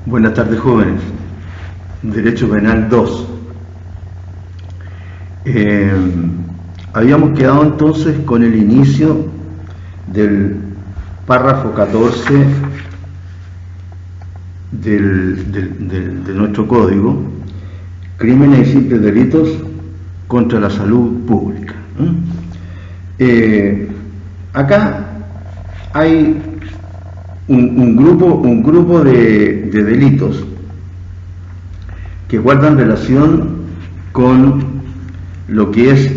Buenas tardes, jóvenes. Derecho Penal 2. Habíamos quedado entonces con el inicio del párrafo 14 de nuestro código, crímenes y simples delitos contra la salud pública. Acá hay un grupo de delitos que guardan relación con lo que es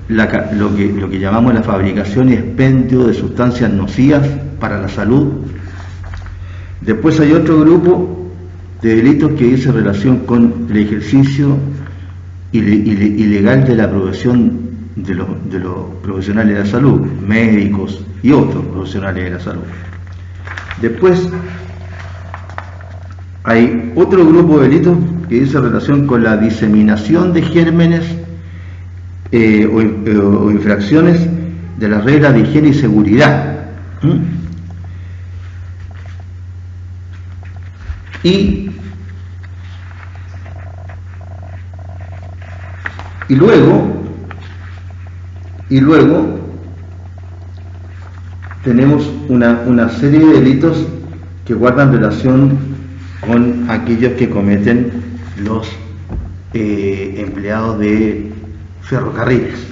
lo que llamamos la fabricación y expendio de sustancias nocivas para la salud. Después hay otro grupo de delitos que dice relación con el ejercicio ilegal de la profesión de los profesionales de la salud, médicos y otros profesionales de la salud. Después hay otro grupo de delitos que dice relación con la diseminación de gérmenes o infracciones de las reglas de higiene y seguridad. Y luego tenemos una serie de delitos que guardan relación con aquellos que cometen los empleados de ferrocarriles,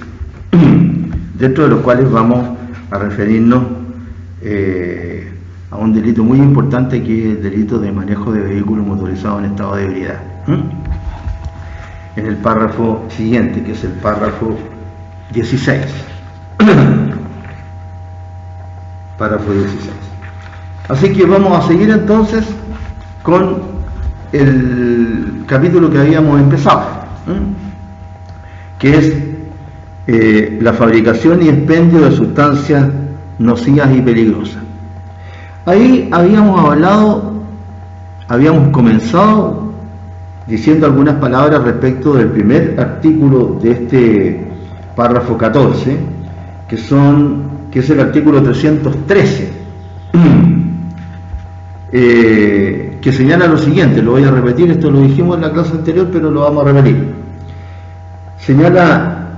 dentro de los cuales vamos a referirnos a un delito muy importante, que es el delito de manejo de vehículos motorizados en estado de ebriedad, en el párrafo siguiente, que es el párrafo 16. Párrafo 16. Así que vamos a seguir entonces con el capítulo que habíamos empezado, que es la fabricación y expendio de sustancias nocivas y peligrosas. Ahí habíamos comenzado diciendo algunas palabras respecto del primer artículo de este párrafo 14, que es el artículo 313, que señala lo siguiente. Lo voy a repetir, esto lo dijimos en la clase anterior, pero lo vamos a repetir. Señala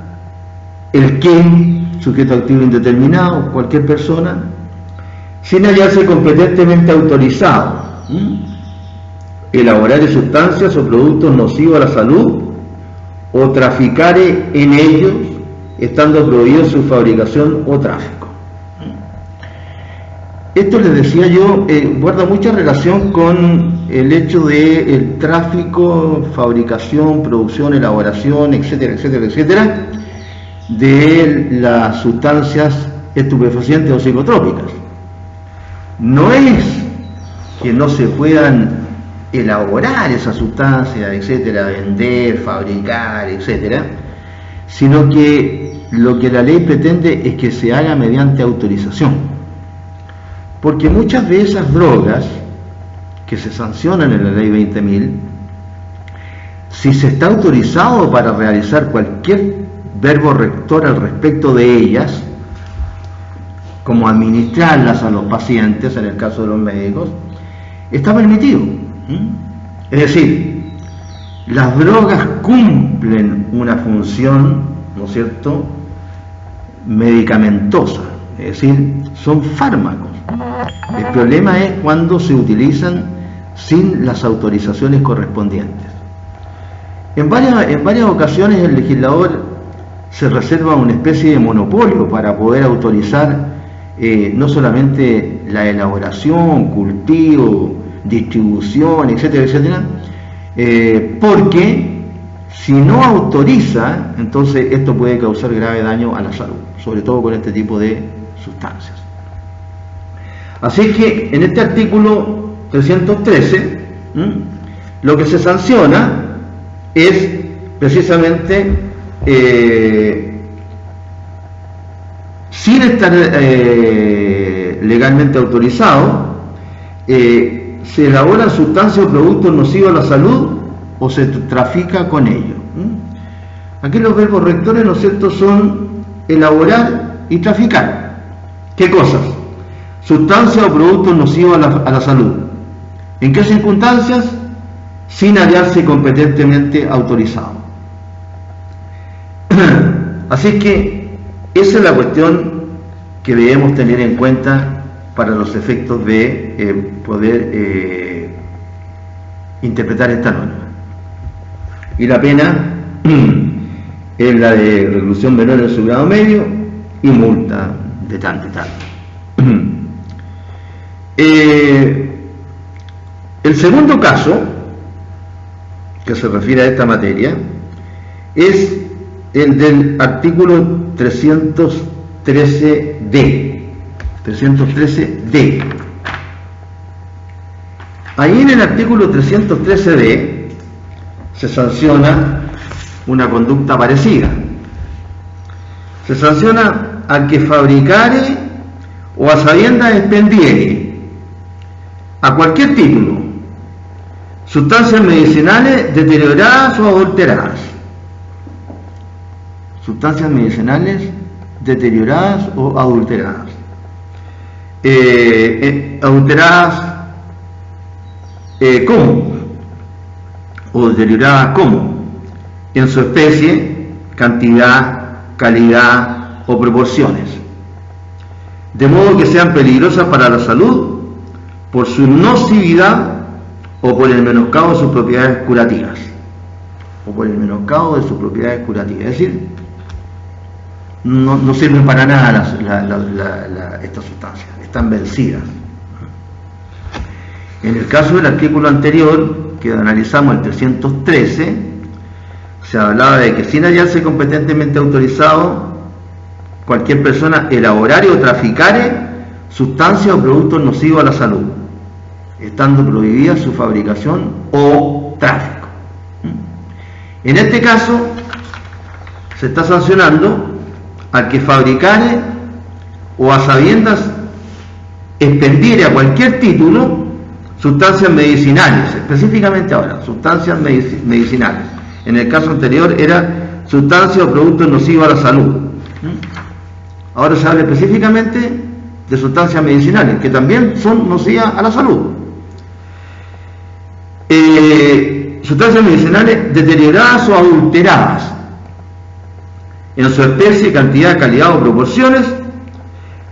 el que, sujeto activo indeterminado, cualquier persona, sin hallarse competentemente autorizado, elaborar sustancias o productos nocivos a la salud o traficare en ellos, estando prohibido su fabricación o tráfico. Esto, les decía yo, guarda mucha relación con el hecho de el tráfico, fabricación, producción, elaboración, etcétera, etcétera, etcétera, de las sustancias estupefacientes o psicotrópicas. No es que no se puedan elaborar esas sustancias, etcétera, vender, fabricar, etcétera, sino que lo que la ley pretende es que se haga mediante autorización. Porque muchas de esas drogas que se sancionan en la ley 20.000, si se está autorizado para realizar cualquier verbo rector al respecto de ellas, como administrarlas a los pacientes, en el caso de los médicos, está permitido. Es decir, las drogas cumplen una función, ¿no es cierto?, medicamentosa, es decir, son fármacos. El problema es cuando se utilizan sin las autorizaciones correspondientes. En varias ocasiones el legislador se reserva una especie de monopolio para poder autorizar no solamente la elaboración, cultivo, distribución, etcétera, etcétera, porque si no autoriza, entonces esto puede causar grave daño a la salud, sobre todo con este tipo de sustancias. Así que en este artículo 313, lo que se sanciona es precisamente, sin estar legalmente autorizado, se elaboran sustancias o productos nocivos a la salud o se trafica con ellos. Aquí los verbos rectores, ¿no es cierto?, son elaborar y traficar. ¿Qué cosas? sustancias o productos nocivos a la salud. ¿En qué circunstancias? Sin hallarse competentemente autorizado. Así que esa es la cuestión que debemos tener en cuenta para los efectos de poder interpretar esta norma. Y la pena es la de reclusión menor en su grado medio y multa de tanto y tanto. El segundo caso que se refiere a esta materia es el del artículo 313D. 313D. Ahí en el artículo 313D se sanciona una conducta parecida. Se sanciona al que fabricare o a sabiendas expendiere a cualquier título sustancias medicinales deterioradas o adulteradas. Sustancias medicinales deterioradas o adulteradas. Adulteradas, ¿cómo? O deterioradas, ¿cómo? En su especie, cantidad, calidad o proporciones. De modo que sean peligrosas para la salud por su nocividad o por el menoscabo de sus propiedades curativas. O por el menoscabo de sus propiedades curativas. Es decir, no sirven para nada estas sustancias, están vencidas. En el caso del artículo anterior, que analizamos, el 313, se hablaba de que sin hallarse competentemente autorizado, cualquier persona elaborare o traficare sustancias o productos nocivos a la salud, estando prohibida su fabricación o tráfico. En este caso, se está sancionando al que fabricare o a sabiendas expendiere a cualquier título sustancias medicinales, específicamente ahora, sustancias medicinales. En el caso anterior era sustancias o productos nocivos a la salud. Ahora se habla específicamente de sustancias medicinales, que también son nocivas a la salud. Sustancias medicinales deterioradas o adulteradas en su especie, cantidad, calidad o proporciones,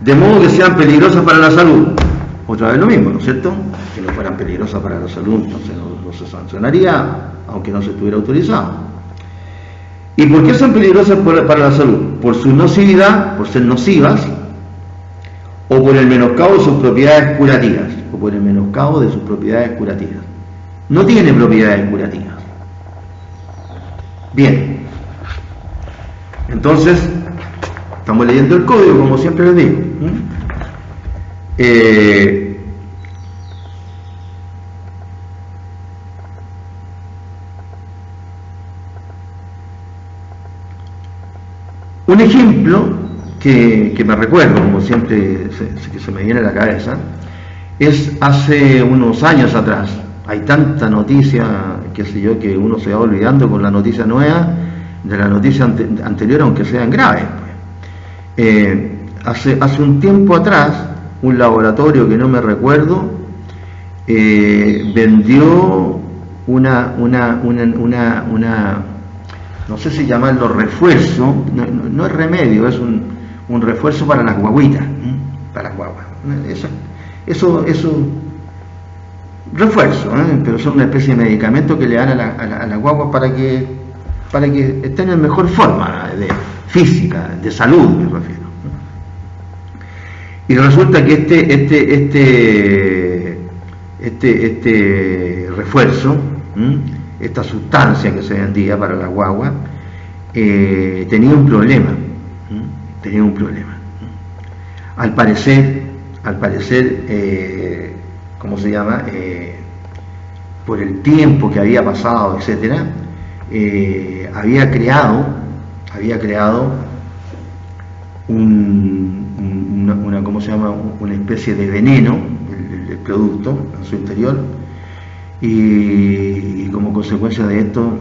de modo que sean peligrosas para la salud. Otra vez lo mismo, ¿no es cierto? Si no fueran peligrosas para la salud, entonces no se sancionaría, aunque no se estuviera autorizado. ¿Y por qué son peligrosas para la salud? Por su nocividad, por ser nocivas, o por el menoscabo de sus propiedades curativas, o por el menoscabo de sus propiedades curativas. No tiene propiedades curativas. Bien. Entonces, estamos leyendo el código, como siempre les digo. Un ejemplo que me recuerdo, como siempre que se me viene a la cabeza, es hace unos años atrás. Hay tanta noticia, qué sé yo, que uno se va olvidando con la noticia nueva de la noticia anterior, aunque sean graves. Hace un tiempo atrás, un laboratorio que no me recuerdo vendió una no sé si llamarlo refuerzo, no es remedio, es un refuerzo para las guaguitas, para las guaguas. Eso refuerzo, pero son una especie de medicamento que le dan a las guaguas para que estén en mejor forma física, de salud me refiero. Y resulta que este refuerzo, esta sustancia que se vendía para las guaguas, tenía un problema. Al parecer, ¿cómo se llama? Por el tiempo que había pasado, etcétera, había creado ¿cómo se llama? Una especie de veneno, el producto en su interior, y como consecuencia de esto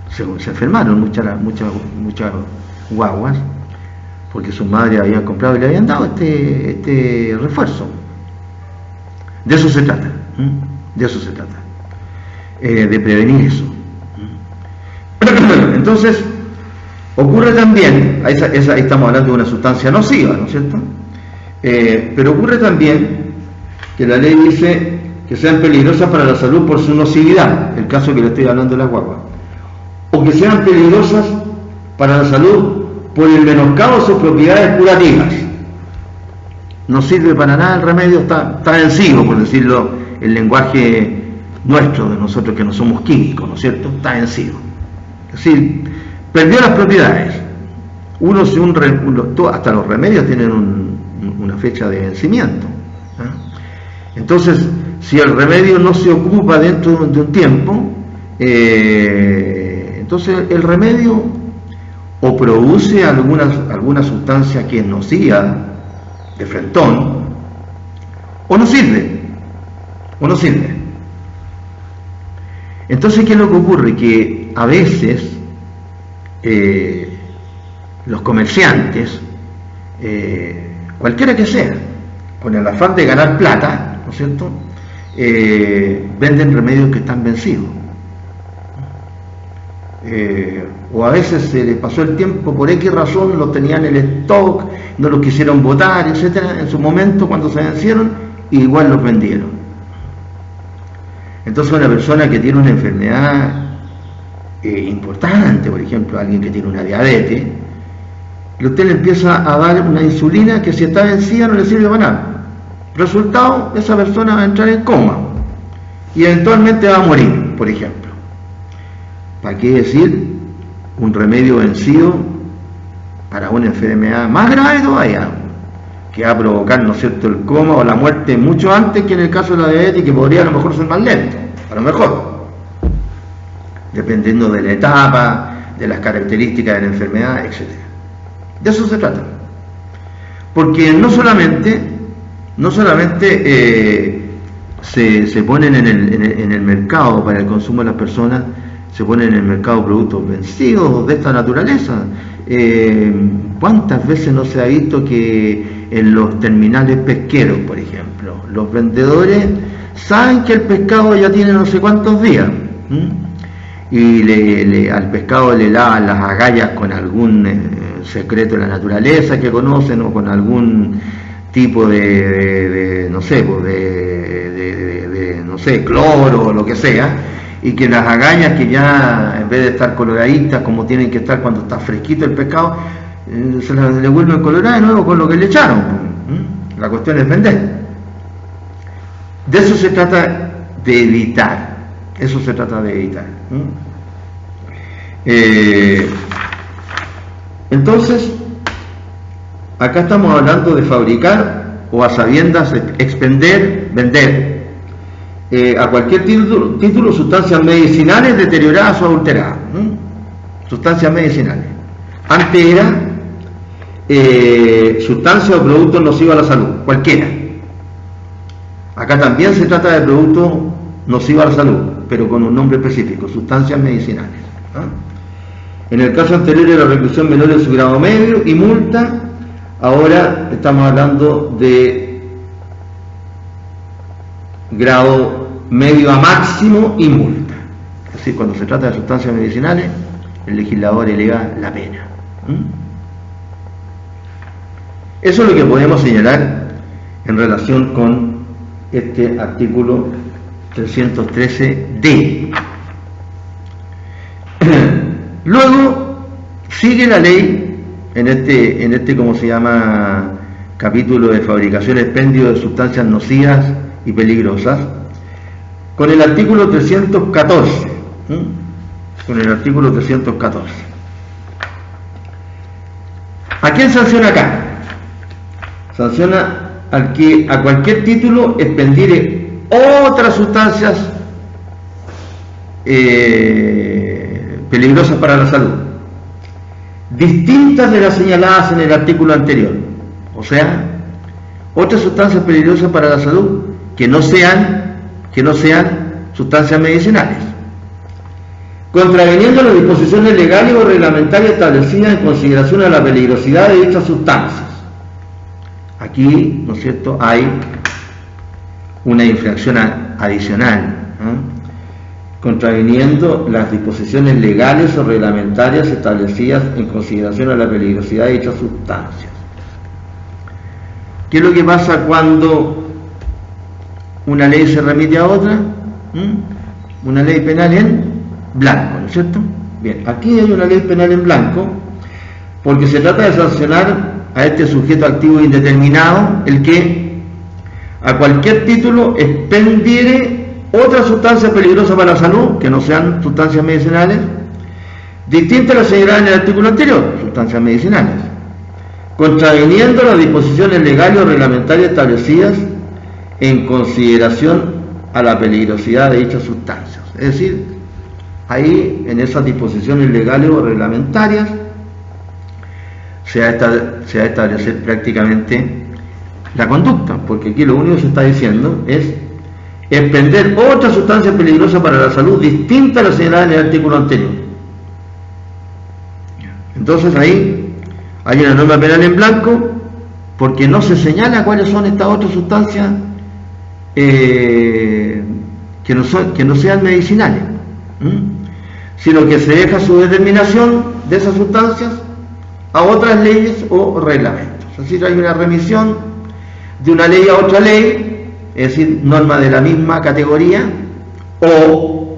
se enfermaron muchas guaguas, porque sus madres habían comprado y le habían dado este refuerzo. De eso se trata, de eso se trata, de prevenir eso. Entonces, ocurre también, ahí estamos hablando de una sustancia nociva, ¿no es cierto? Pero ocurre también que la ley dice que sean peligrosas para la salud por su nocividad, el caso que le estoy hablando de las guaguas, o que sean peligrosas para la salud por el menoscabo de sus propiedades curativas. No sirve para nada el remedio, está vencido, por decirlo el lenguaje nuestro, de nosotros que no somos químicos, ¿no es cierto? Está vencido. Es decir, perdió las propiedades. Hasta los remedios tienen una fecha de vencimiento. Entonces, si el remedio no se ocupa dentro de un tiempo, entonces el remedio o produce alguna sustancia que es nociva, de frentón, o no sirve. Entonces, ¿qué es lo que ocurre? Que a veces los comerciantes, cualquiera que sea, con el afán de ganar plata, ¿no es cierto?, venden remedios que están vencidos. O a veces se les pasó el tiempo, por X razón los tenían en el stock, no los quisieron botar, etcétera, en su momento cuando se vencieron, igual los vendieron. Entonces una persona que tiene una enfermedad importante, por ejemplo, alguien que tiene una diabetes, usted le empieza a dar una insulina que si está vencida no le sirve para nada. Resultado, esa persona va a entrar en coma y eventualmente va a morir, por ejemplo. ¿Para qué decir un remedio vencido para una enfermedad más grave todavía, que va a provocar, ¿no es cierto?, el coma o la muerte mucho antes que en el caso de la diabetes, que podría a lo mejor ser más lento, a lo mejor, dependiendo de la etapa, de las características de la enfermedad, etc. De eso se trata. Porque no solamente se ponen en el mercado para el consumo de las personas, se ponen en el mercado productos vencidos de esta naturaleza. ¿Cuántas veces no se ha visto que en los terminales pesqueros, por ejemplo, los vendedores saben que el pescado ya tiene no sé cuántos días, y al pescado le lavan las agallas con algún secreto de la naturaleza que conocen, o con algún tipo de no sé, no sé, cloro o lo que sea, y que las agallas, que ya en vez de estar coloraditas como tienen que estar cuando está fresquito el pescado, se le vuelven coloradas de nuevo con lo que le echaron. La cuestión es vender. De eso se trata de evitar. Entonces, acá estamos hablando de fabricar o a sabiendas expender, vender a cualquier título sustancias medicinales deterioradas o adulteradas. Sustancias medicinales. Antes era sustancias o productos nocivos a la salud, cualquiera. Acá también se trata de productos nocivos a la salud, pero con un nombre específico, sustancias medicinales. En el caso anterior era reclusión menor de su grado medio y multa. Ahora estamos hablando de grado medio a máximo y multa. Es decir, cuando se trata de sustancias medicinales, el legislador eleva la pena. Eso es lo que podemos señalar en relación con este artículo 313D. Luego sigue la ley en este ¿cómo se llama?, capítulo de fabricación y expendio de sustancias nocivas y peligrosas, con el artículo 314. Con el artículo 314. ¿A quién sanciona acá? Sanciona al que a cualquier título expendiere otras sustancias peligrosas para la salud, distintas de las señaladas en el artículo anterior. O sea, otras sustancias peligrosas para la salud que no sean sustancias medicinales. contraviniendo las disposiciones legales o reglamentarias establecidas en consideración a la peligrosidad de dichas sustancias. Aquí, ¿no es cierto?, hay una infracción adicional, contraviniendo las disposiciones legales o reglamentarias establecidas en consideración a la peligrosidad de dichas sustancias. ¿Qué es lo que pasa cuando una ley se remite a otra? Una ley penal en blanco, ¿no es cierto? Bien, aquí hay una ley penal en blanco porque se trata de sancionar a este sujeto activo indeterminado el que a cualquier título expendiere otra sustancia peligrosa para la salud que no sean sustancias medicinales, distintas a las señaladas en el artículo anterior, sustancias medicinales, contraviniendo las disposiciones legales o reglamentarias establecidas en consideración a la peligrosidad de dichas sustancias. Es decir, ahí en esas disposiciones legales o reglamentarias se va a establecer prácticamente la conducta, porque aquí lo único que se está diciendo es expender otra sustancia peligrosa para la salud distinta a la señalada en el artículo anterior. Entonces ahí hay una norma penal en blanco porque no se señala cuáles son estas otras sustancias que no sean medicinales, sino que se deja su determinación de esas sustancias a otras leyes o reglamentos. Es decir, hay una remisión de una ley a otra ley, es decir, norma de la misma categoría, o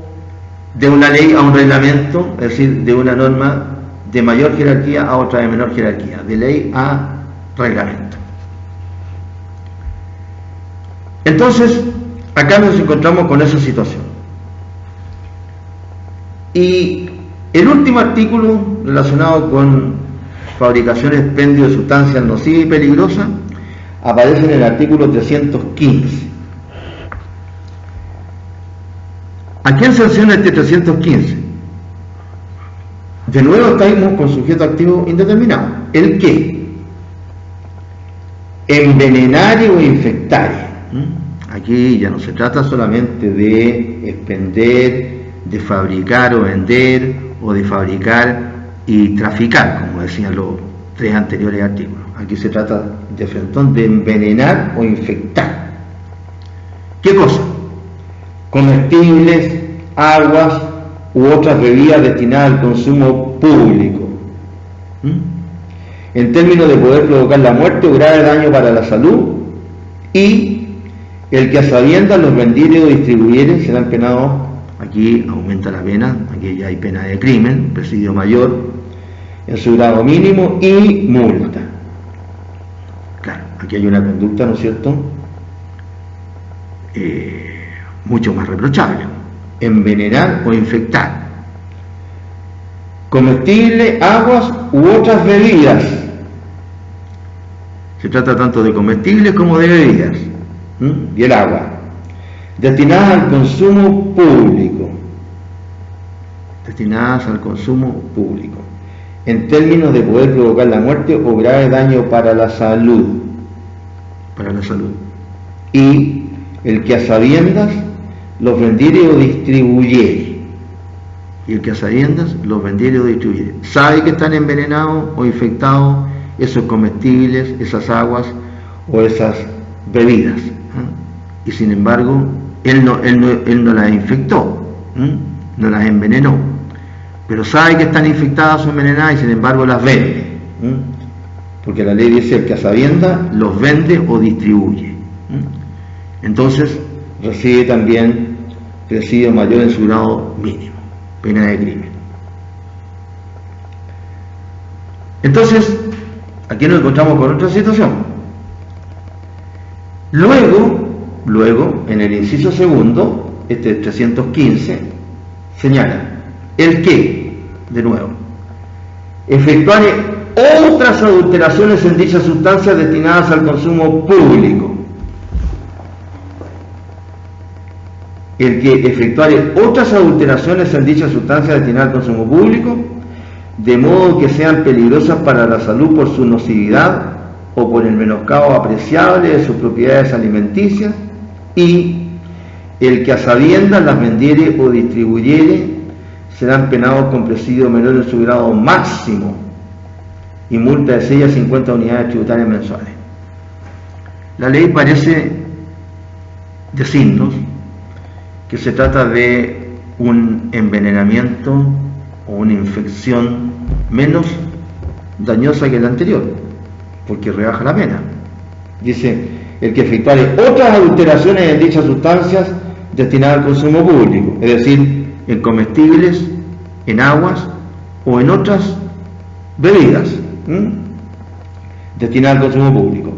de una ley a un reglamento, es decir, de una norma de mayor jerarquía a otra de menor jerarquía, de ley a reglamento. Entonces, acá nos encontramos con esa situación. Y el último artículo relacionado con fabricación y expendio de sustancias nocivas y peligrosas aparece en el artículo 315. ¿A quién sanciona este 315? De nuevo estamos con sujeto activo indeterminado. ¿El qué? Envenenar o infectar. Aquí ya no se trata solamente de expender, de fabricar o vender, o de fabricar y traficar, como decían los tres anteriores artículos. Aquí se trata de frentón de envenenar o infectar. ¿Qué cosa? Comestibles, aguas u otras bebidas destinadas al consumo público, en términos de poder provocar la muerte o grave daño para la salud, y el que a sabiendas los vendiere o distribuyere serán penados. Aquí aumenta la pena, aquí ya hay pena de crimen, presidio mayor en su grado mínimo y multa. Claro, aquí hay una conducta, ¿no es cierto?, mucho más reprochable: envenenar o infectar. Comestibles, aguas u otras bebidas. Se trata tanto de comestibles como de bebidas. Y el agua, destinadas al consumo público. Destinadas al consumo público, en términos de poder provocar la muerte o grave daño para la salud. Para la salud. Y el que a sabiendas los vendiere o distribuyere. Y el que a sabiendas los vendiere o distribuyere. Sabe que están envenenados o infectados esos comestibles, esas aguas o esas bebidas. Y sin embargo, él no las infectó, no las envenenó, pero sabe que están infectadas o envenenadas y sin embargo las vende, porque la ley dice: el que a sabiendas los vende o distribuye. Entonces recibe también presidio mayor en su grado mínimo, pena de crimen. Entonces aquí nos encontramos con otra situación. Luego, en el inciso segundo, este 315, señala: el que, de nuevo, efectuare otras adulteraciones en dichas sustancias destinadas al consumo público. El que efectuare otras adulteraciones en dichas sustancias destinadas al consumo público, de modo que sean peligrosas para la salud por su nocividad o por el menoscabo apreciable de sus propiedades alimenticias, y el que a sabiendas las vendiere o distribuyere serán penados con presidio menor en su grado máximo y multa de 6 a 50 unidades tributarias mensuales. La ley parece decirnos que se trata de un envenenamiento o una infección menos dañosa que la anterior, porque rebaja la pena. Dice, el que efectuare otras adulteraciones en dichas sustancias destinadas al consumo público, es decir, en comestibles, en aguas o en otras bebidas destinadas al consumo público,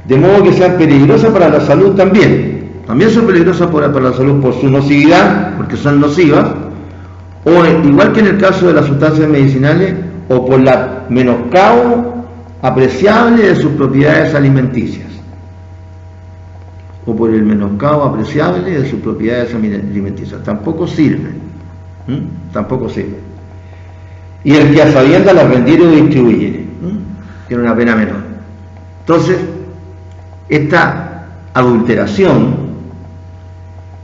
de modo que sean peligrosas para la salud también son peligrosas para la salud por su nocividad, porque son nocivas, o igual que en el caso de las sustancias medicinales, o por la menoscabo apreciable de sus propiedades alimenticias, o por el menoscabo apreciable de sus propiedades alimenticias. Tampoco sirven. Y el que a sabiendas las vendiere o distribuyere, tiene una pena menor. Entonces, esta adulteración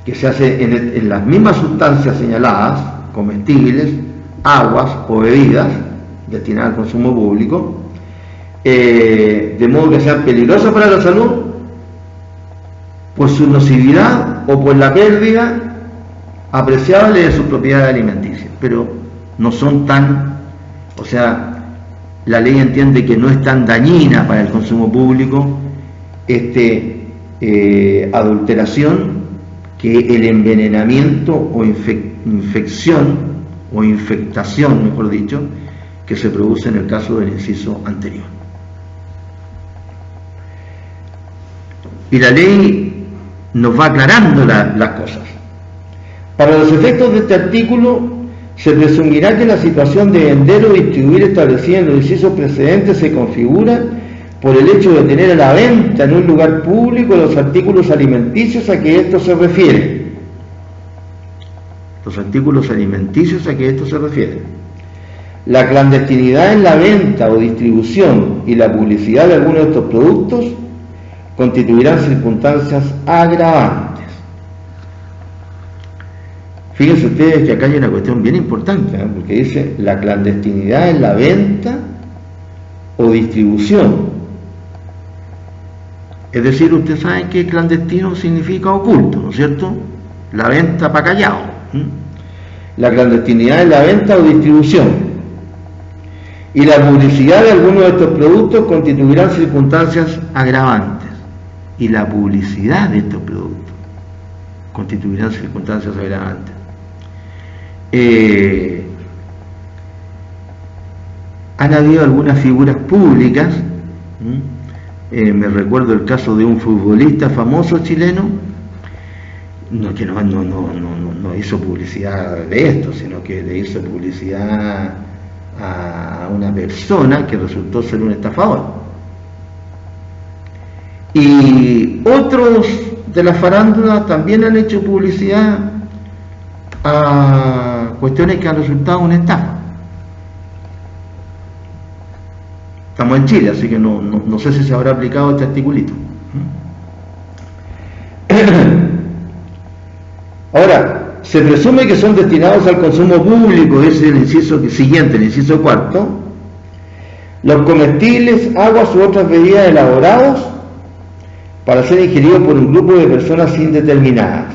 que se hace en las mismas sustancias señaladas, comestibles, aguas o bebidas destinadas al consumo público, de modo que sean peligrosas para la salud por su nocividad o por la pérdida apreciable de sus propiedades alimenticias, pero no son tan, o sea, la ley entiende que no es tan dañina para el consumo público adulteración que el envenenamiento o infección o infectación, mejor dicho, que se produce en el caso del inciso anterior. Y la ley nos va aclarando las cosas. Para los efectos de este artículo, se presumirá que la situación de vender o distribuir establecida en los incisos precedentes se configura por el hecho de tener a la venta en un lugar público los artículos alimenticios a que esto se refiere. Los artículos alimenticios a que esto se refiere. La clandestinidad en la venta o distribución y la publicidad de algunos de estos productos constituirán circunstancias agravantes. Fíjense ustedes que acá hay una cuestión bien importante, porque dice la clandestinidad en la venta o distribución. Es decir, ustedes saben que clandestino significa oculto, ¿no es cierto? La venta para callado. La clandestinidad en la venta o distribución y la publicidad de algunos de estos productos constituirán circunstancias agravantes. Y la publicidad de estos productos constituirán circunstancias agravantes. Han habido algunas figuras públicas, me recuerdo el caso de un futbolista famoso chileno, que no hizo publicidad de esto, sino que le hizo publicidad a una persona que resultó ser un estafador. Y otros de la farándula también han hecho publicidad a cuestiones que han resultado una estafa. Estamos en Chile, así que no sé si se habrá aplicado este articulito. Ahora, se presume que son destinados al consumo público, ese es el inciso siguiente, el inciso cuarto, los comestibles, aguas u otras bebidas elaborados para ser ingeridos por un grupo de personas indeterminadas.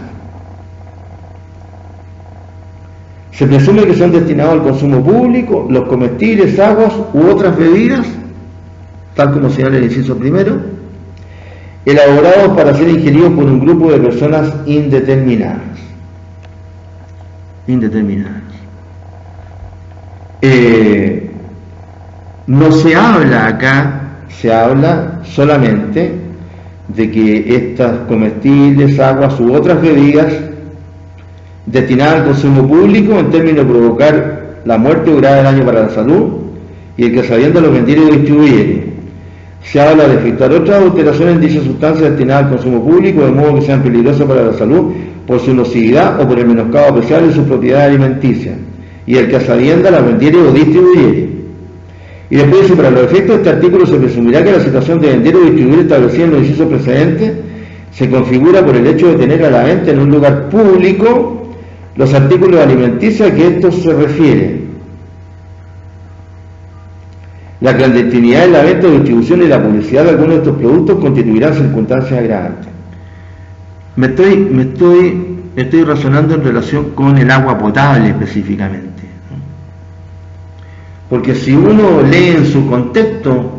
Se presume que son destinados al consumo público los comestibles, aguas u otras bebidas, tal como señala el inciso primero, elaborados para ser ingeridos por un grupo de personas indeterminadas. No se habla acá, se habla solamente de que estas comestibles, aguas u otras bebidas destinadas al consumo público en términos de provocar la muerte o grave daño para la salud, y el que sabiendo lo vendiere o distribuyere. Se habla de efectuar otras alteraciones en dichas sustancias destinadas al consumo público, de modo que sean peligrosas para la salud por su nocividad o por el menoscabo apreciable de sus propiedades alimenticias, y el que a sabiendas las vendiere o distribuyere. Y después dice, para los efectos de este artículo se presumirá que la situación de vender o distribuir establecida en los incisos precedentes se configura por el hecho de tener a la venta en un lugar público los artículos alimenticios a que esto se refiere. La clandestinidad en la venta, distribución y la publicidad de algunos de estos productos constituirán circunstancias agravantes. Me estoy razonando en relación con el agua potable específicamente, porque si uno lee en su contexto,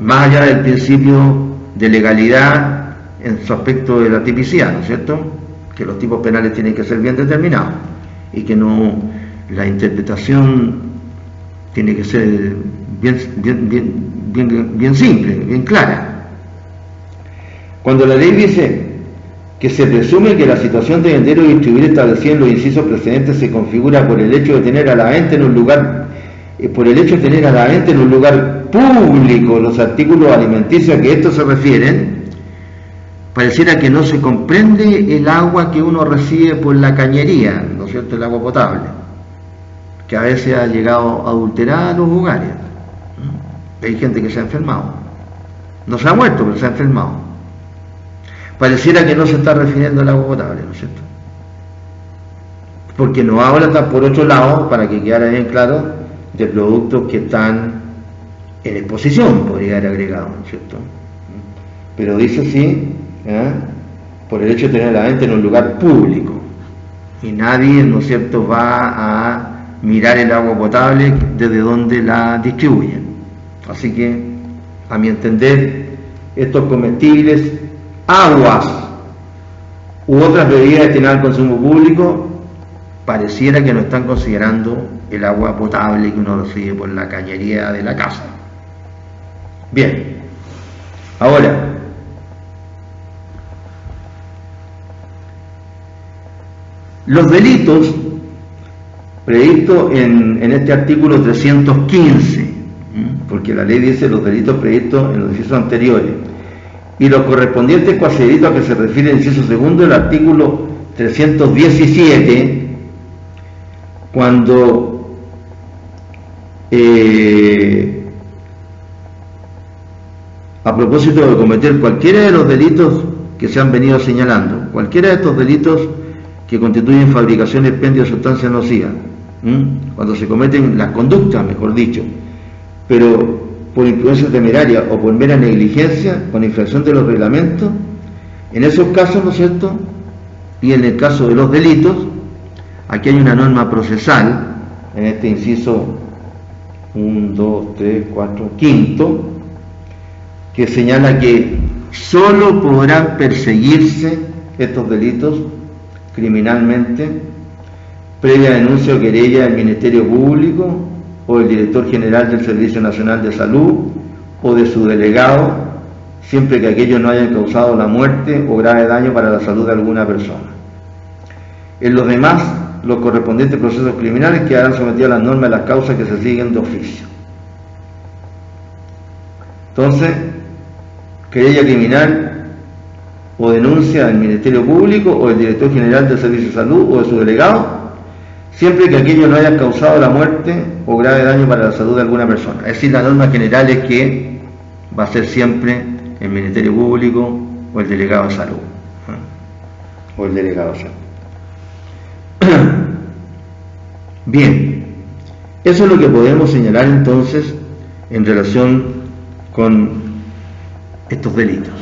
más allá del principio de legalidad en su aspecto de la tipicidad, ¿no es cierto?, que los tipos penales tienen que ser bien determinados y que no, la interpretación tiene que ser bien simple, bien clara. Cuando la ley dice que se presume que la situación de vender o distribuir establecida en los incisos precedentes se configura por el hecho de tener a la venta en un lugar público los artículos alimenticios a que estos se refieren, pareciera que no se comprende el agua que uno recibe por la cañería, ¿no es cierto?, el agua potable, que a veces ha llegado adulterada a los hogares. Hay gente que se ha enfermado, no se ha muerto, pero se ha enfermado. Pareciera que no se está refiriendo al agua potable, ¿no es cierto?, porque no habla por otro lado, para que quedara bien claro, de productos que están en exposición, podría haber agregado, ¿no es cierto?, pero dice así, por el hecho de tener la venta en un lugar público, y nadie, ¿no es cierto?, va a mirar el agua potable desde donde la distribuyen. Así que, a mi entender, estos comestibles, aguas u otras bebidas destinadas al consumo público, pareciera que no están considerando el agua potable que uno recibe por la cañería de la casa. Bien, ahora, los delitos previstos en este artículo 315, porque la ley dice los delitos previstos en los incisos anteriores, y los correspondientes coacedelitos a que se refiere el inciso segundo del artículo 317, cuando a propósito de cometer cualquiera de los delitos que se han venido señalando, cualquiera de estos delitos que constituyen fabricación, expendio de sustancias nocivas, cuando se cometen las conductas, mejor dicho, pero por imprudencia temeraria o por mera negligencia, con infracción de los reglamentos, en esos casos, ¿no es cierto?, y en el caso de los delitos, aquí hay una norma procesal, en este inciso 1, 2, 3, 4, quinto, que señala que solo podrán perseguirse estos delitos criminalmente previa denuncia o querella del Ministerio Público o del Director General del Servicio Nacional de Salud o de su delegado, siempre que aquellos no hayan causado la muerte o grave daño para la salud de alguna persona. En los demás, los correspondientes procesos criminales quedarán sometidos a las normas de las causas que se siguen de oficio. Entonces, querella criminal o denuncia del Ministerio Público o del Director General del Servicio de Salud o de su delegado, siempre que aquello no haya causado la muerte o grave daño para la salud de alguna persona. Es decir, la norma general es que va a ser siempre el Ministerio Público o el delegado de salud, o el delegado de salud. Bien, eso es lo que podemos señalar entonces en relación con estos delitos.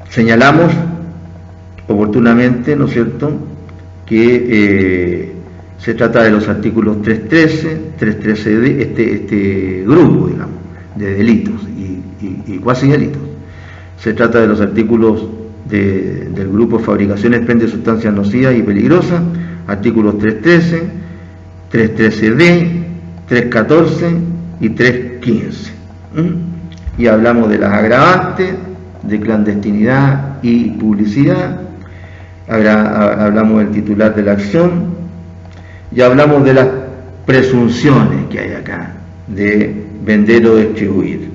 Señalamos oportunamente, ¿no es cierto?, que se trata de los artículos 313, este grupo, digamos, de delitos y cuasi delitos. Se trata de los artículos del grupo fabricación, expendio de sustancias nocivas y peligrosas, artículos 313, 313D, 314 y 315. Y hablamos de las agravantes, de clandestinidad y publicidad, hablamos del titular de la acción, y hablamos de las presunciones que hay acá, de vender o distribuir,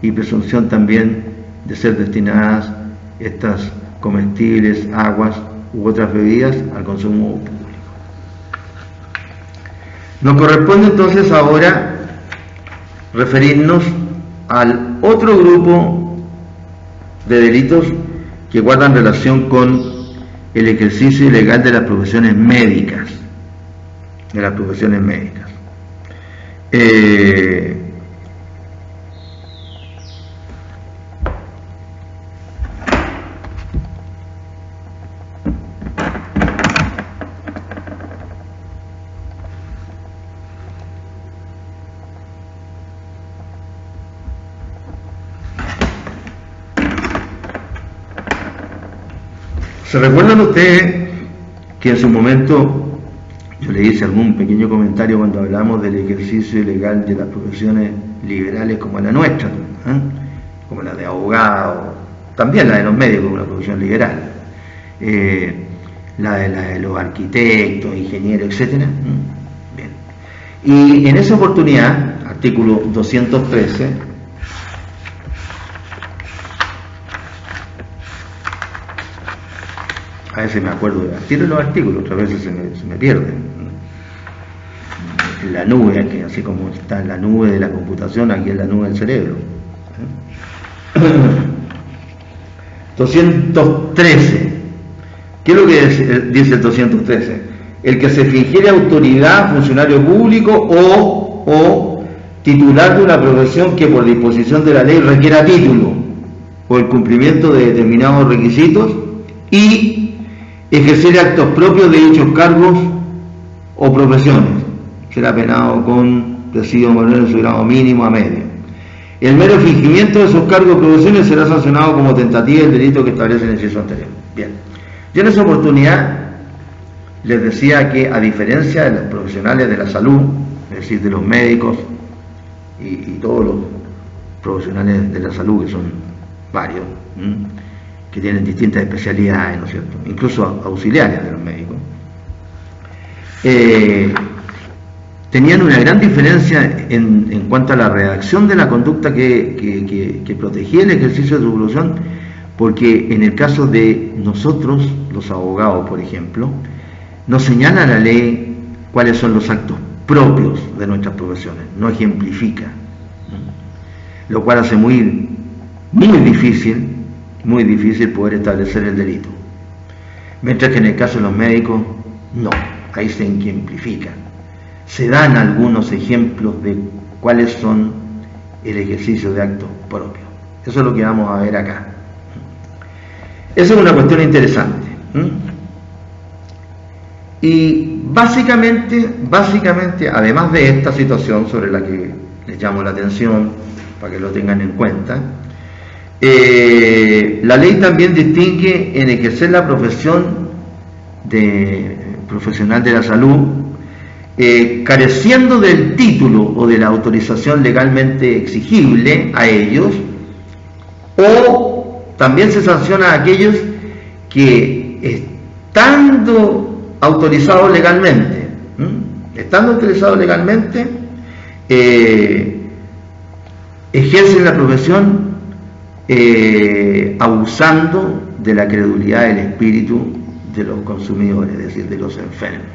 y presunción también de ser destinadas estas comestibles, aguas u otras bebidas al consumo público. Nos corresponde entonces ahora referirnos al otro grupo de delitos que guardan relación con el ejercicio ilegal de las profesiones médicas. ¿Se recuerdan ustedes que en su momento yo le hice algún pequeño comentario cuando hablamos del ejercicio ilegal de las profesiones liberales como la nuestra, como la de abogado, también la de los médicos, una profesión liberal, la de los arquitectos, ingenieros, etcétera? Bien. Y en esa oportunidad, artículo 213, a veces me acuerdo de los artículos, otras veces se me pierden. La nube, que así como está en la nube de la computación, aquí en la nube del cerebro. 213. ¿Qué es lo que dice el 213? El que se fingiere autoridad, funcionario público o titular de una profesión que por disposición de la ley requiera título o el cumplimiento de determinados requisitos y ejercer actos propios de dichos cargos o profesiones, será penado con presidio moral en su grado mínimo a medio. El mero fingimiento de esos cargos o profesiones será sancionado como tentativa del delito que establece el inciso anterior. Bien, yo en esa oportunidad les decía que, a diferencia de los profesionales de la salud, es decir, de los médicos y todos los profesionales de la salud, que son varios, que tienen distintas especialidades, ¿no es cierto?, incluso auxiliares de los médicos, tenían una gran diferencia en cuanto a la redacción de la conducta que protegía el ejercicio de su profesión, porque en el caso de nosotros, los abogados, por ejemplo, nos señala la ley cuáles son los actos propios de nuestras profesiones, no ejemplifica, lo cual hace muy difícil poder establecer el delito. Mientras que en el caso de los médicos, no, ahí se ejemplifica. Se dan algunos ejemplos de cuáles son el ejercicio de actos propios. Eso es lo que vamos a ver acá. Esa es una cuestión interesante. Y básicamente, además de esta situación sobre la que les llamo la atención, para que lo tengan en cuenta, la ley también distingue en ejercer la profesión de profesional de la salud, careciendo del título o de la autorización legalmente exigible a ellos, o también se sanciona a aquellos que estando autorizados legalmente, ejercen la profesión abusando de la credulidad del espíritu de los consumidores, es decir, de los enfermos,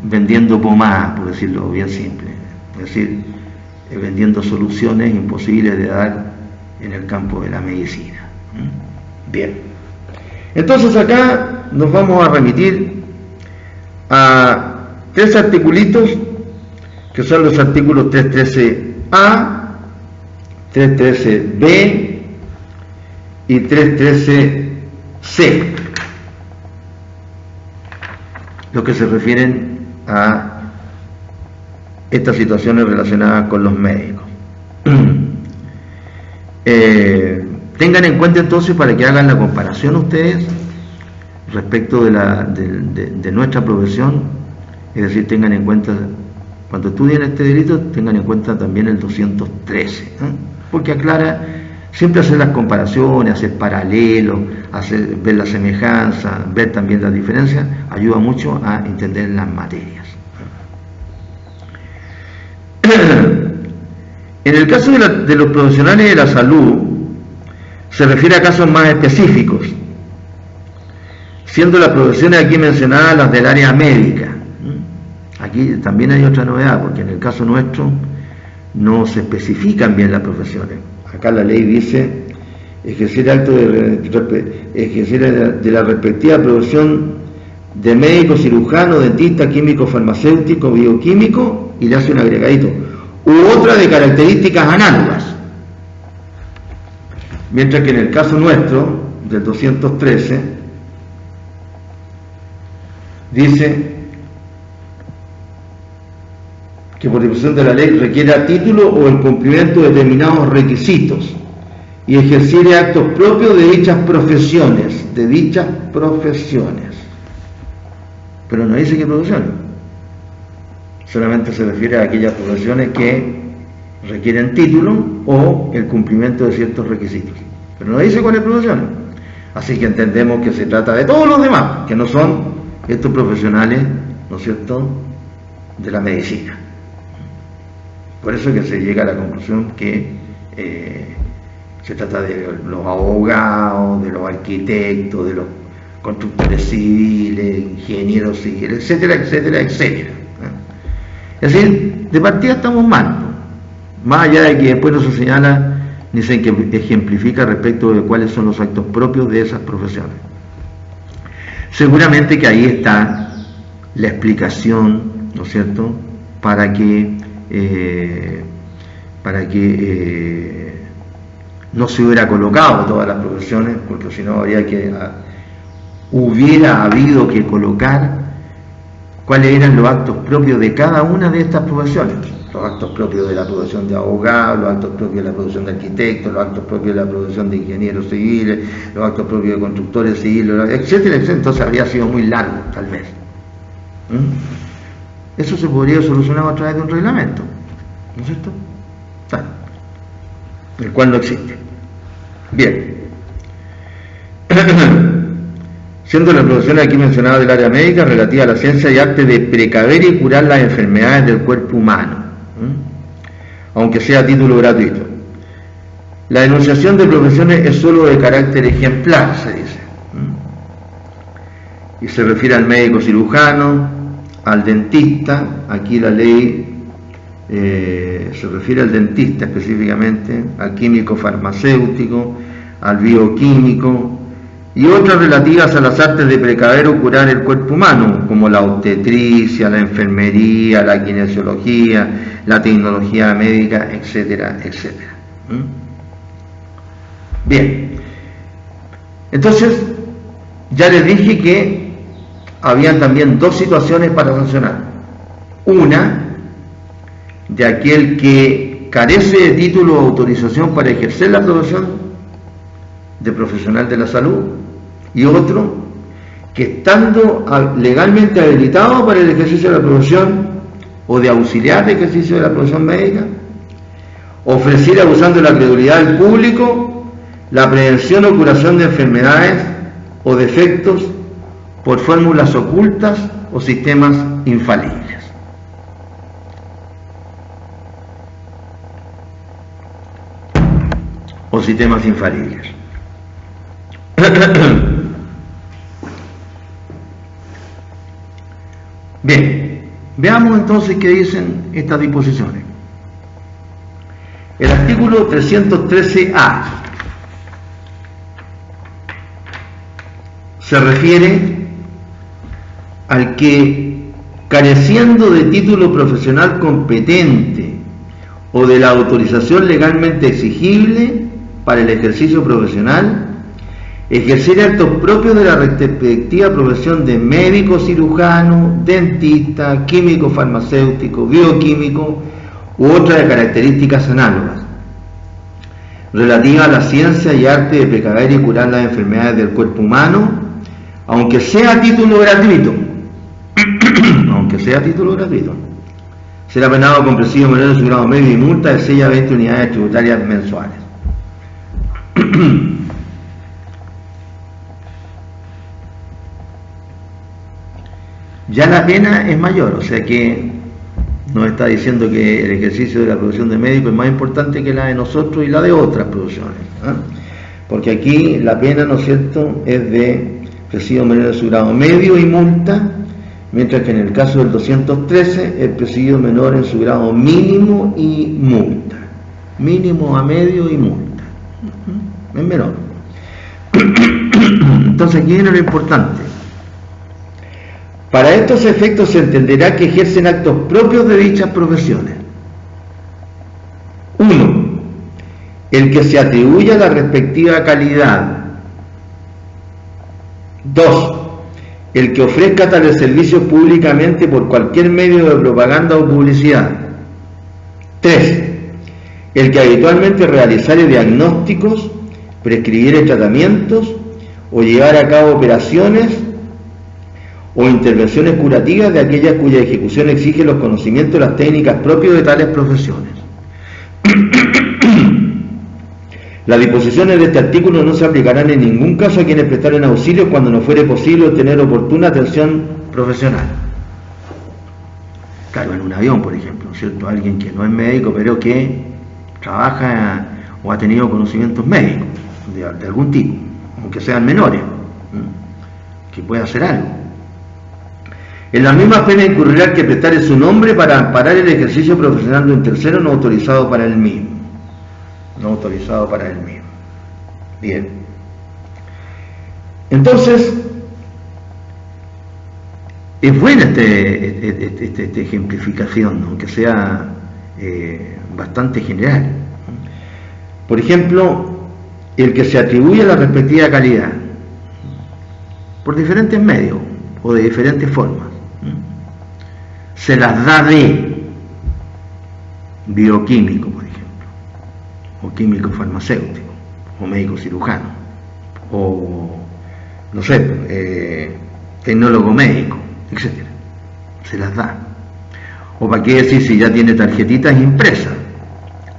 vendiendo pomadas, por decirlo bien simple, es decir, vendiendo soluciones imposibles de dar en el campo de la medicina. Bien, entonces acá nos vamos a remitir a tres articulitos que son los artículos 313A, 313B y 313C, los que se refieren a estas situaciones relacionadas con los médicos. Tengan en cuenta entonces, para que hagan la comparación ustedes respecto de nuestra profesión, es decir, tengan en cuenta, cuando estudien este delito, tengan en cuenta también el 213, porque aclara, siempre hacer las comparaciones, hacer paralelos, ver la semejanza, ver también las diferencias, ayuda mucho a entender las materias. En el caso de los profesionales de la salud, se refiere a casos más específicos, siendo las profesiones aquí mencionadas las del área médica. Aquí también hay otra novedad, porque en el caso nuestro no se especifican bien las profesiones. Acá la ley dice ejercer actos de la respectiva profesión de médico, cirujano, dentista, químico, farmacéutico, bioquímico, y le hace un agregadito, u otra de características análogas. Mientras que en el caso nuestro, del 213, dice que por disposición de la ley requiera título o el cumplimiento de determinados requisitos y ejerciere actos propios de dichas profesiones, pero no dice qué profesiones, solamente se refiere a aquellas profesiones que requieren título o el cumplimiento de ciertos requisitos, pero no dice cuáles profesiones. Así que entendemos que se trata de todos los demás, que no son estos profesionales, ¿no es cierto?, de la medicina. Por eso es que se llega a la conclusión que se trata de los abogados, de los arquitectos, de los constructores civiles, ingenieros civiles, etcétera, etcétera, etcétera. Es decir, de partida estamos mal, más allá de que después no se señala ni se ejemplifica respecto de cuáles son los actos propios de esas profesiones. Seguramente que ahí está la explicación, ¿no es cierto?, para que no se hubiera colocado todas las profesiones, porque si no hubiera habido que colocar cuáles eran los actos propios de cada una de estas profesiones, los actos propios de la profesión de abogado, los actos propios de la profesión de arquitecto, los actos propios de la profesión de ingenieros civiles, los actos propios de constructores civiles, etcétera, etcétera. Entonces habría sido muy largo, tal vez. Eso se podría solucionar a través de un reglamento, ¿no es cierto?, el cual no existe. Bien. Siendo la profesión aquí mencionada del área médica relativa a la ciencia y arte de precaver y curar las enfermedades del cuerpo humano, aunque sea a título gratuito. La enunciación de profesiones es solo de carácter ejemplar, se dice, y se refiere al médico cirujano, al dentista. Aquí la ley se refiere al dentista específicamente, al químico farmacéutico, al bioquímico, y otras relativas a las artes de precaver o curar el cuerpo humano, como la obstetricia, la enfermería, la kinesiología, la tecnología médica, etcétera, etcétera. Bien, entonces ya les dije que habían también dos situaciones para sancionar. Una, de aquel que carece de título o autorización para ejercer la profesión de profesional de la salud, y otro, que estando legalmente habilitado para el ejercicio de la profesión o de auxiliar de ejercicio de la profesión médica, ofreciera, abusando de la credulidad del público, la prevención o curación de enfermedades o defectos por fórmulas ocultas o sistemas infalibles. Bien, veamos entonces qué dicen estas disposiciones. El artículo 313A se refiere al que, careciendo de título profesional competente o de la autorización legalmente exigible para el ejercicio profesional, ejercer actos propios de la respectiva profesión de médico, cirujano, dentista, químico farmacéutico, bioquímico u otras de características análogas, relativa a la ciencia y arte de precaver y curar las enfermedades del cuerpo humano, aunque sea a título gratuito. Será penado con presidio menor de su grado medio y multa de 6 a 20 unidades tributarias mensuales. Ya la pena es mayor, o sea que nos está diciendo que el ejercicio de la profesión de médico es más importante que la de nosotros y la de otras profesiones, porque aquí la pena, ¿no es cierto?, es de presidio menor de su grado medio y multa, mientras que en el caso del 213 el presidio menor en su grado mínimo y multa, mínimo a medio y multa. Es menor. Entonces aquí viene lo importante. Para estos efectos se entenderá que ejercen actos propios de dichas profesiones. 1. El que se atribuya la respectiva calidad. 2. El que ofrezca tales servicios públicamente por cualquier medio de propaganda o publicidad. 3. El que habitualmente realizare diagnósticos, prescribiere tratamientos o llevar a cabo operaciones o intervenciones curativas de aquellas cuya ejecución exige los conocimientos y las técnicas propios de tales profesiones. Las disposiciones de este artículo no se aplicarán en ningún caso a quienes prestaren auxilio cuando no fuere posible obtener oportuna atención profesional. Claro, en un avión, por ejemplo, ¿cierto? Alguien que no es médico, pero que trabaja o ha tenido conocimientos médicos de algún tipo, aunque sean menores, que pueda hacer algo. En la misma pena incurrirá el que prestare su nombre para amparar el ejercicio profesional de un tercero no autorizado para el mismo. No autorizado para él mismo. Bien. Entonces, es buena esta ejemplificación, aunque sea bastante general. Por ejemplo, el que se atribuye la respectiva calidad por diferentes medios o de diferentes formas, se las da de bioquímico, por ejemplo, o químico farmacéutico, o médico cirujano, o no sé, tecnólogo médico, etc. Se las da. O para qué decir si ya tiene tarjetitas impresas,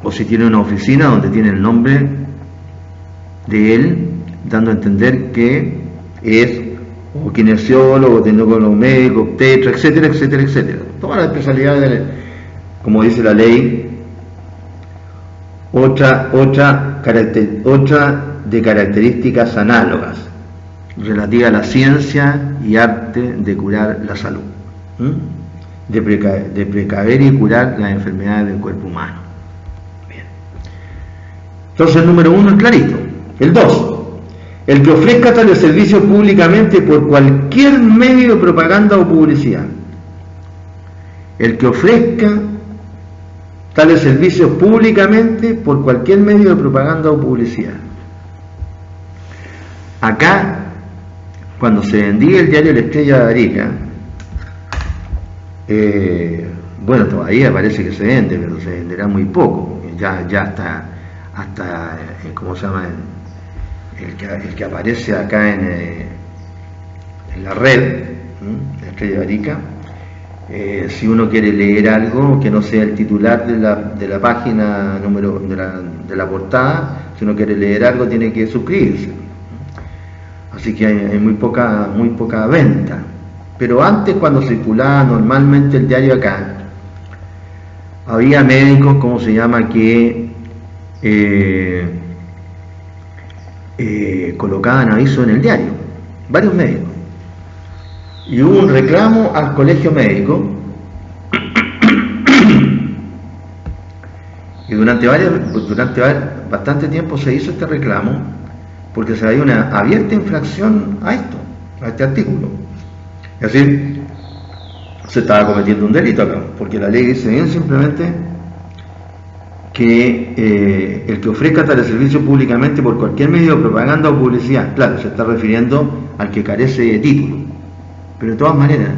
o si tiene una oficina donde tiene el nombre de él, dando a entender que es o kinesiólogo, tecnólogo médico, obstetra, etcétera, etcétera, etcétera. Todas las especialidades, como dice la ley. Otra de características análogas, relativa a la ciencia y arte de curar la salud, de precaver y curar las enfermedades del cuerpo humano. Bien. Entonces el número 1 es clarito. El 2, el que ofrezca tales servicios públicamente por cualquier medio de propaganda o publicidad. El que ofrezca tales servicios públicamente por cualquier medio de propaganda o publicidad. Acá, cuando se vendía el diario La Estrella de Arica, bueno, todavía parece que se vende, pero se venderá muy poco. Ya hasta ¿cómo se llama? El que aparece acá en la red, La Estrella de Arica. Si uno quiere leer algo que no sea el titular de la página número de la portada, si uno quiere leer algo tiene que suscribirse. Así que hay muy poca venta. Pero antes, cuando circulaba normalmente el diario acá, había médicos, ¿cómo se llama?, que colocaban aviso en el diario, varios médicos. Y hubo un reclamo al colegio médico y durante bastante tiempo se hizo este reclamo porque se había una abierta infracción a este artículo. Es decir, se estaba cometiendo un delito acá, porque la ley dice bien simplemente que el que ofrezca tales servicios públicamente por cualquier medio de propaganda o publicidad, claro, se está refiriendo al que carece de título. Pero de todas maneras,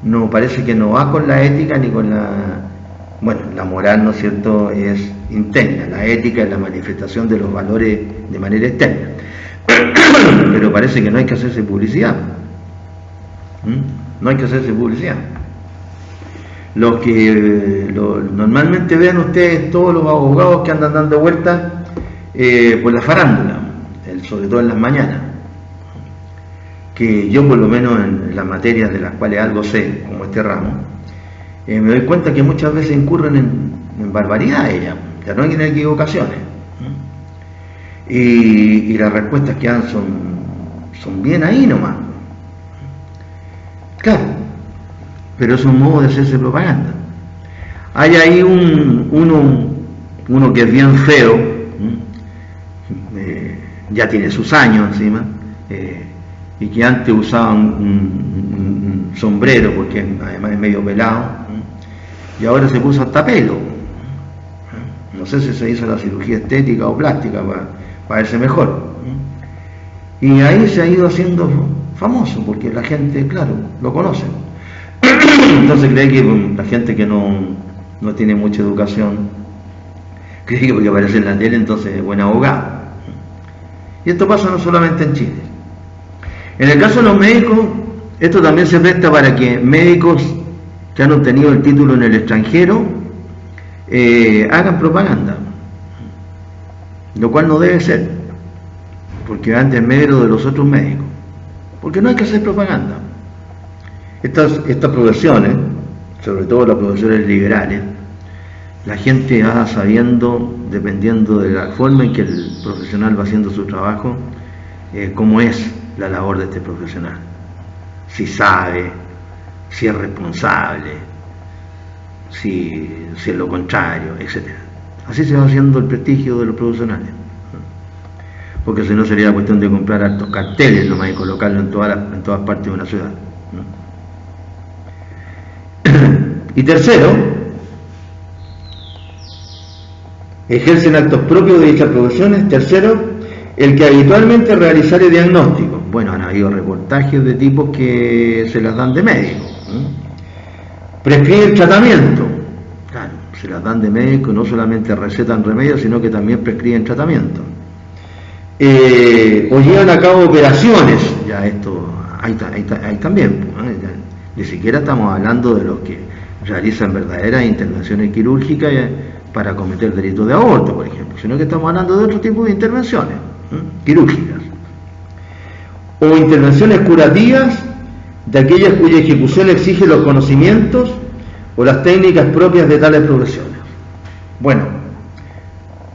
no parece que no va con la ética ni con la moral, ¿no es cierto?, es interna. La ética es la manifestación de los valores de manera externa. Pero parece que no hay que hacerse publicidad. No hay que hacerse publicidad. Los que normalmente ven ustedes, todos los abogados que andan dando vueltas por la farándula, sobre todo en las mañanas, que yo por lo menos en las materias de las cuales algo sé, como este ramo, me doy cuenta que muchas veces incurren en barbaridades ya no hay equivocaciones, y las respuestas que dan son bien ahí nomás. Claro, pero es un modo de hacerse propaganda. Hay ahí uno que es bien feo, ya tiene sus años encima, y que antes usaba un sombrero, porque además es medio pelado, y ahora se puso hasta pelo. No sé si se hizo la cirugía estética o plástica para verse mejor. Y ahí se ha ido haciendo famoso, porque la gente, claro, lo conoce. Entonces cree que la gente que no tiene mucha educación, cree que porque aparece en la tele entonces es buen abogado. Y esto pasa no solamente en Chile. En el caso de los médicos, esto también se presta para que médicos que han obtenido el título en el extranjero hagan propaganda, lo cual no debe ser, porque van de mérito de los otros médicos, porque no hay que hacer propaganda. Estas profesiones, sobre todo las profesiones liberales, la gente va sabiendo, dependiendo de la forma en que el profesional va haciendo su trabajo, cómo es la labor de este profesional, si sabe, si es responsable, si es lo contrario, etc. Así se va haciendo el prestigio de los profesionales, porque si no sería cuestión de comprar hartos carteles nomás y colocarlos en todas partes de una ciudad. Y tercero, ejercen actos propios de dichas profesiones. Tercero, el que habitualmente realizare diagnósticos. Bueno, han habido reportajes de tipos que se las dan de médico. Prescriben tratamiento. Claro, se las dan de médico, no solamente recetan remedios, sino que también prescriben tratamiento. O llevan a cabo operaciones. Ya esto, ahí también. Ni siquiera estamos hablando de los que realizan verdaderas intervenciones quirúrgicas para cometer delitos de aborto, por ejemplo, sino que estamos hablando de otro tipo de intervenciones quirúrgicas. O intervenciones curativas de aquellas cuya ejecución exige los conocimientos o las técnicas propias de tales profesiones. Bueno,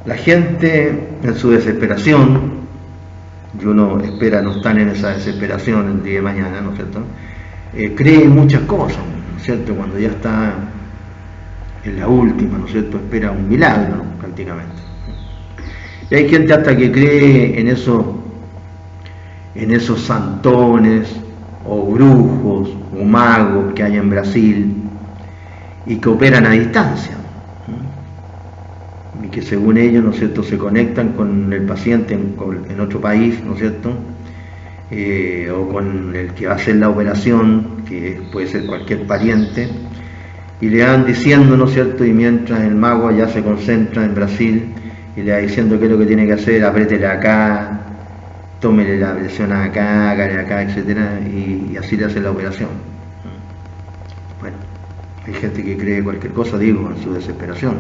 la gente en su desesperación, y uno espera no estar en esa desesperación el día de mañana, ¿no es cierto?, cree en muchas cosas, ¿no es cierto?, cuando ya está en la última, ¿no es cierto?, espera un milagro, ¿no?, prácticamente. Y hay gente hasta que cree en esos santones o brujos o magos que hay en Brasil y que operan a distancia, y que según ellos, ¿no es cierto?, se conectan con el paciente en otro país, ¿no es cierto?, o con el que va a hacer la operación, que puede ser cualquier pariente, y le van diciendo, ¿no es cierto?, y mientras el mago allá se concentra en Brasil y le va diciendo qué es lo que tiene que hacer, apriétele acá, tómele la presión acá, hágale acá, etcétera, y así le hace la operación. Bueno, hay gente que cree cualquier cosa, digo, en su desesperación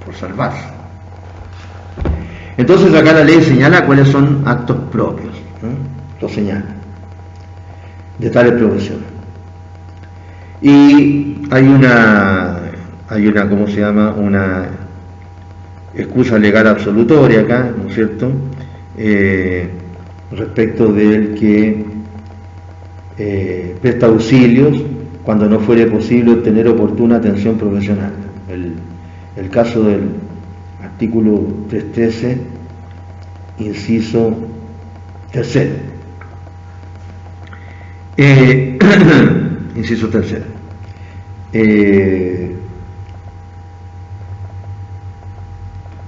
por salvarse. Entonces acá la ley señala cuáles son actos propios, lo señala, de tales profesiones. Y hay una, ¿cómo se llama?, una excusa legal absolutoria acá, ¿no es cierto?, respecto del que presta auxilios cuando no fuere posible obtener oportuna atención profesional. El caso del artículo 313, inciso tercero. Inciso tercero.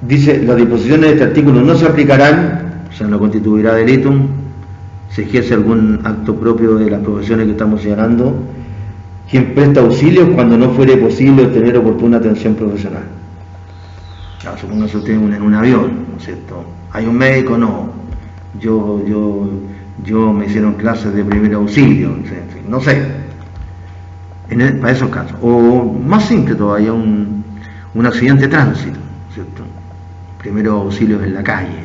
Dice, las disposiciones de este artículo no se aplicarán, o sea, no constituirá delito, si ejerce algún acto propio de las profesiones que estamos señalando, quien presta auxilios cuando no fuere posible obtener oportuna atención profesional. Claro, supóngase usted en un avión, ¿no es cierto? Hay un médico, no. Yo me hicieron clases de primer auxilio, no sé. Para esos casos. O más simple todavía, un accidente de tránsito, ¿cierto? Primeros auxilios en la calle,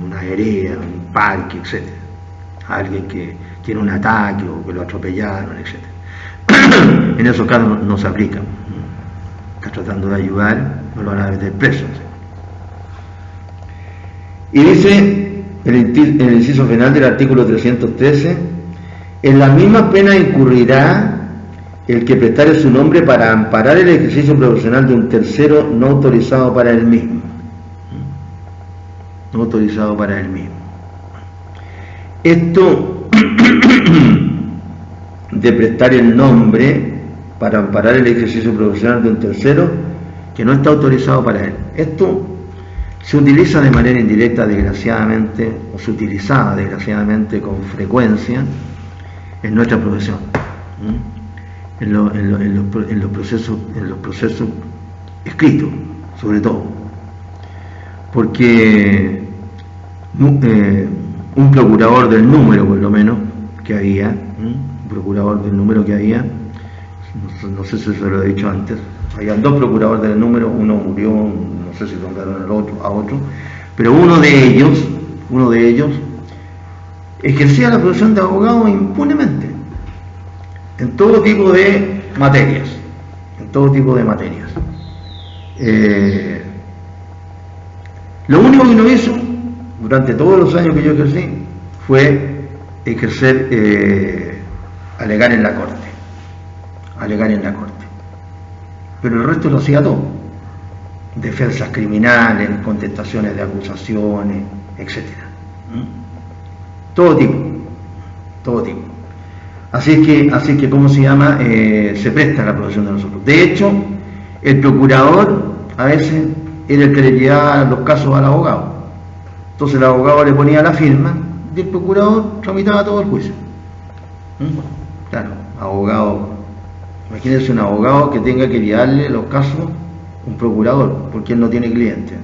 una vereda, un parque, etc. Alguien que tiene un ataque o que lo atropellaron, etc. En esos casos no se aplica. Está tratando de ayudar, no lo van a meter preso. Y dice en el inciso final del artículo 313, en las mismas penas incurrirá el que prestare su nombre para amparar el ejercicio profesional de un tercero no autorizado para él mismo. No autorizado para él mismo. Esto de prestar el nombre para amparar el ejercicio profesional de un tercero que no está autorizado para él. Esto se utiliza de manera indirecta, desgraciadamente, o se utilizaba desgraciadamente con frecuencia en nuestra profesión, en los procesos escritos, sobre todo, porque un procurador del número, por lo menos, que había, no sé si se lo he dicho antes, habían dos procuradores del número, uno murió, no sé si nombraron a otro, pero uno de ellos ejercía la profesión de abogado impunemente, en todo tipo de materias, Lo único que no hizo, durante todos los años que yo ejercí, fue alegar en la corte. Pero el resto lo hacía todo. Defensas criminales, contestaciones de acusaciones, etc. Todo tipo. Así que ¿cómo se llama? Se presta la profesión de nosotros. De hecho, el procurador a veces era el que le llevaba los casos al abogado. Entonces el abogado le ponía la firma y el procurador tramitaba todo el juicio. Claro, abogado. Imagínense un abogado que tenga que llevarle los casos a un procurador, porque él no tiene cliente.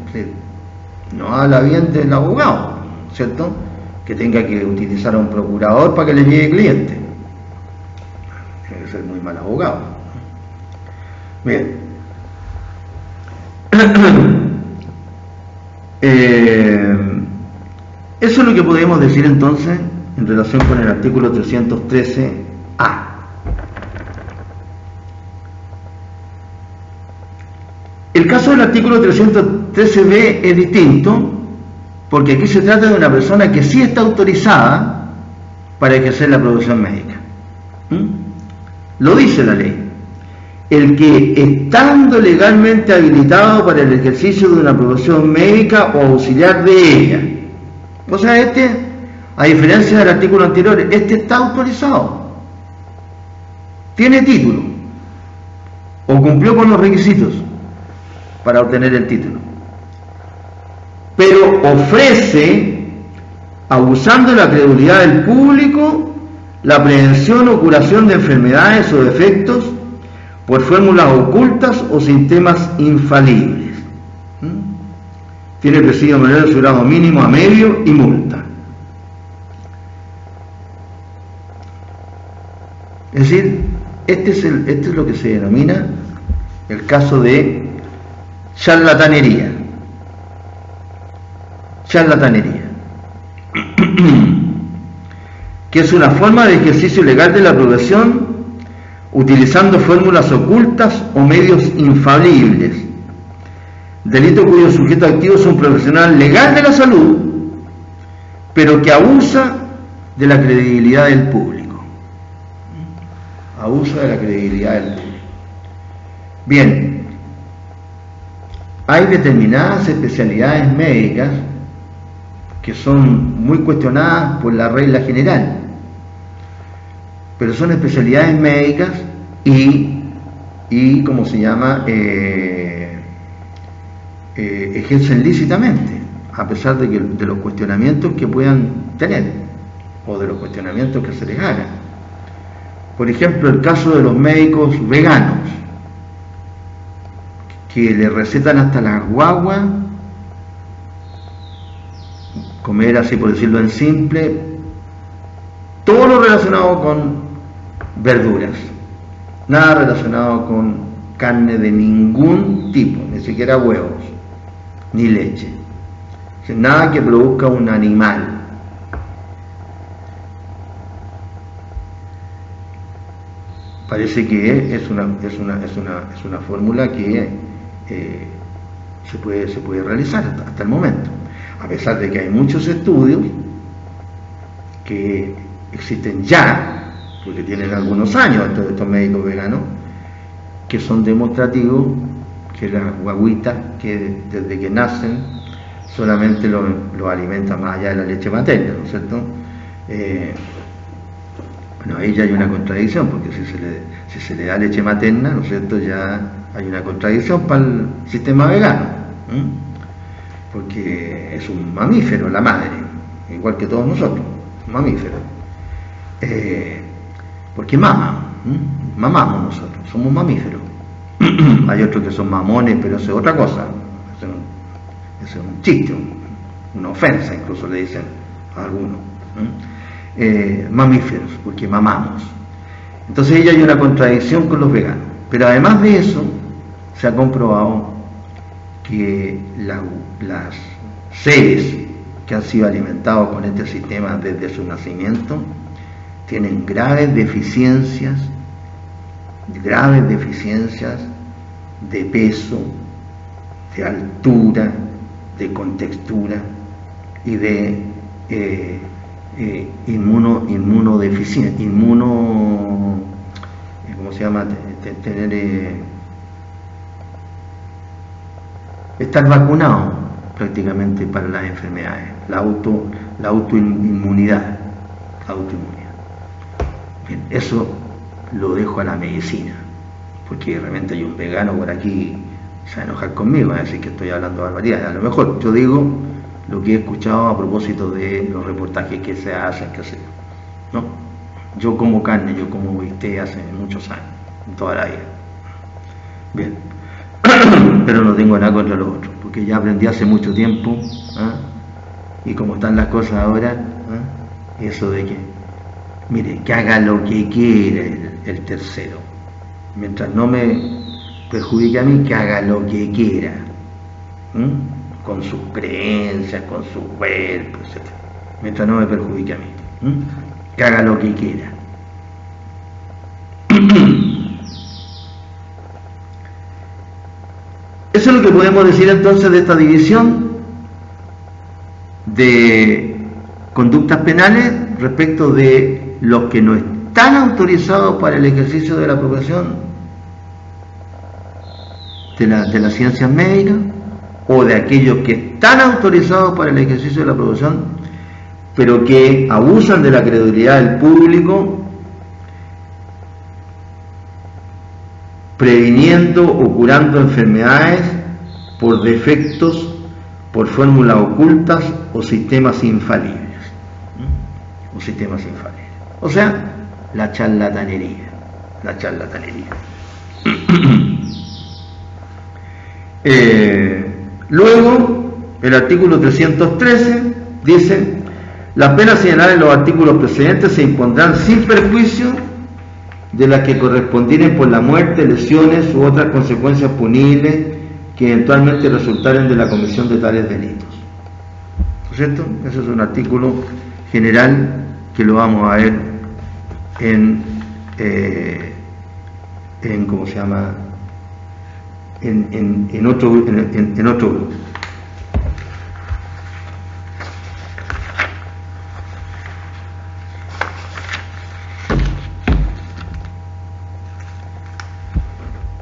No habla bien del abogado, ¿cierto? Que tenga que utilizar a un procurador para que le llegue cliente. Tiene que ser muy mal abogado. Bien. Eso es lo que podemos decir entonces en relación con el artículo 313A. El caso del artículo 313B es distinto, porque aquí se trata de una persona que sí está autorizada para ejercer la profesión médica. Lo dice la ley. El que, estando legalmente habilitado para el ejercicio de una profesión médica o auxiliar de ella. O sea, a diferencia del artículo anterior, está autorizado. Tiene título. O cumplió con los requisitos para obtener el título. Pero ofrece, abusando de la credulidad del público, la prevención o curación de enfermedades o defectos por fórmulas ocultas o sistemas infalibles. Tiene presidio mayor de su grado mínimo a medio y multa. Es decir, este es lo que se denomina el caso de charlatanería. Que es una forma de ejercicio legal de la profesión utilizando fórmulas ocultas o medios infalibles, delito cuyo sujeto activo es un profesional legal de la salud, pero que abusa de la credibilidad del público. Bien, hay determinadas especialidades médicas que son muy cuestionadas por la regla general, pero son especialidades médicas y ¿cómo se llama? Ejercen lícitamente, a pesar de los cuestionamientos que puedan tener o de los cuestionamientos que se les hagan. Por ejemplo, el caso de los médicos veganos, que le recetan hasta las guaguas comer, así por decirlo en simple, todo lo relacionado con verduras, nada relacionado con carne de ningún tipo, ni siquiera huevos, ni leche, nada que produzca un animal. Parece que es una fórmula que se puede realizar hasta el momento, a pesar de que hay muchos estudios que existen ya, porque tienen algunos años estos médicos veganos, que son demostrativos que las guaguitas que desde que nacen solamente lo alimentan más allá de la leche materna, ¿no es cierto? Bueno, ahí ya hay una contradicción, porque si se le da leche materna, ¿no es cierto?, ya hay una contradicción para el sistema vegano, porque es un mamífero la madre, igual que todos nosotros, un mamífero, porque mamamos nosotros, somos mamíferos. Hay otros que son mamones, pero eso es otra cosa, eso es un chiste, una ofensa incluso le dicen a algunos. Mamíferos, porque mamamos. Entonces ella hay una contradicción con los veganos. Pero además de eso, se ha comprobado que las seres que han sido alimentados con este sistema desde su nacimiento tienen graves deficiencias de peso, de altura, de contextura y de inmunodeficiencia, ¿cómo se llama? Tener estar vacunado prácticamente para las enfermedades, la autoinmunidad. Bien, eso lo dejo a la medicina, porque realmente hay un vegano por aquí se va a enojar conmigo, va a decir que estoy hablando barbaridades. A lo mejor yo digo lo que he escuchado a propósito de los reportajes que se hacen, qué sé yo, ¿no? Yo como carne, yo como bistec hace muchos años, toda la vida. Bien, pero no tengo nada contra los otros, porque ya aprendí hace mucho tiempo, y como están las cosas ahora, eso de que, mire, que haga lo que quiera el tercero, mientras no me perjudique a mí, que haga lo que quiera, con sus creencias, con su cuerpo, etc. Mientras no me perjudique a mí, que haga lo que quiera. Eso es lo que podemos decir entonces de esta división de conductas penales respecto de los que no están autorizados para el ejercicio de la profesión de las ciencias médicas, o de aquellos que están autorizados para el ejercicio de la profesión, pero que abusan de la credibilidad del público, previniendo o curando enfermedades por defectos, por fórmulas ocultas o sistemas infalibles. O sea, la charlatanería. Luego, el artículo 313 dice: las penas señaladas en los artículos precedentes se impondrán sin perjuicio de las que correspondieren por la muerte, lesiones u otras consecuencias punibles que eventualmente resultaren de la comisión de tales delitos. ¿No es cierto? Ese es un artículo general que lo vamos a ver en ¿cómo se llama? En otro grupo.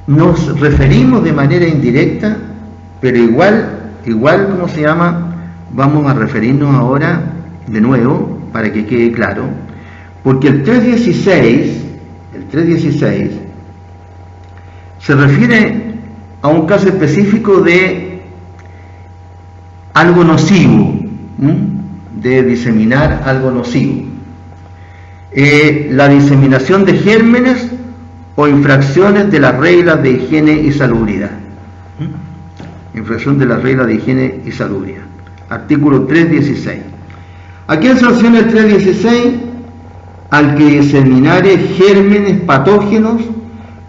Nos referimos de manera indirecta, pero igual, ¿cómo se llama? Vamos a referirnos ahora de nuevo para que quede claro, porque el 316 se refiere a un caso específico de algo nocivo, de diseminar algo nocivo. La diseminación de gérmenes o infracciones de las reglas de higiene y salubridad. Infracción de las reglas de higiene y salubridad. Artículo 316. ¿A quién sanciona el 316? Al que diseminare gérmenes patógenos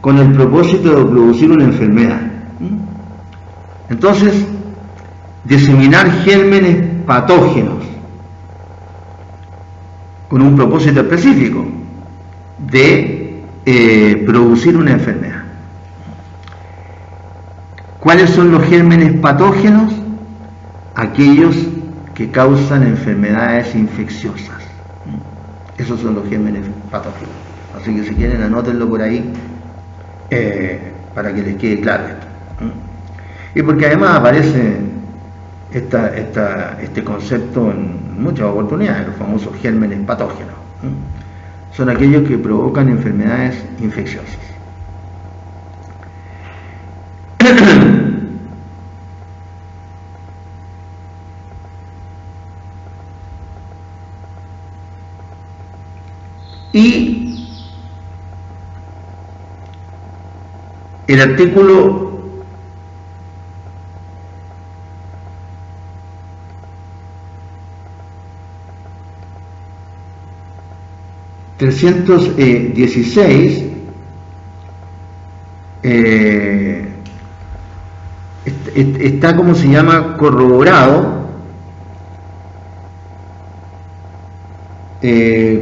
con el propósito de producir una enfermedad. Entonces, diseminar gérmenes patógenos con un propósito específico de producir una enfermedad. ¿Cuáles son los gérmenes patógenos? Aquellos que causan enfermedades infecciosas. Esos son los gérmenes patógenos. Así que si quieren anótenlo por ahí para que les quede claro esto. Y porque además aparece este concepto en muchas oportunidades, los famosos gérmenes patógenos. Son aquellos que provocan enfermedades infecciosas. Y el artículo 316 está, como se llama, corroborado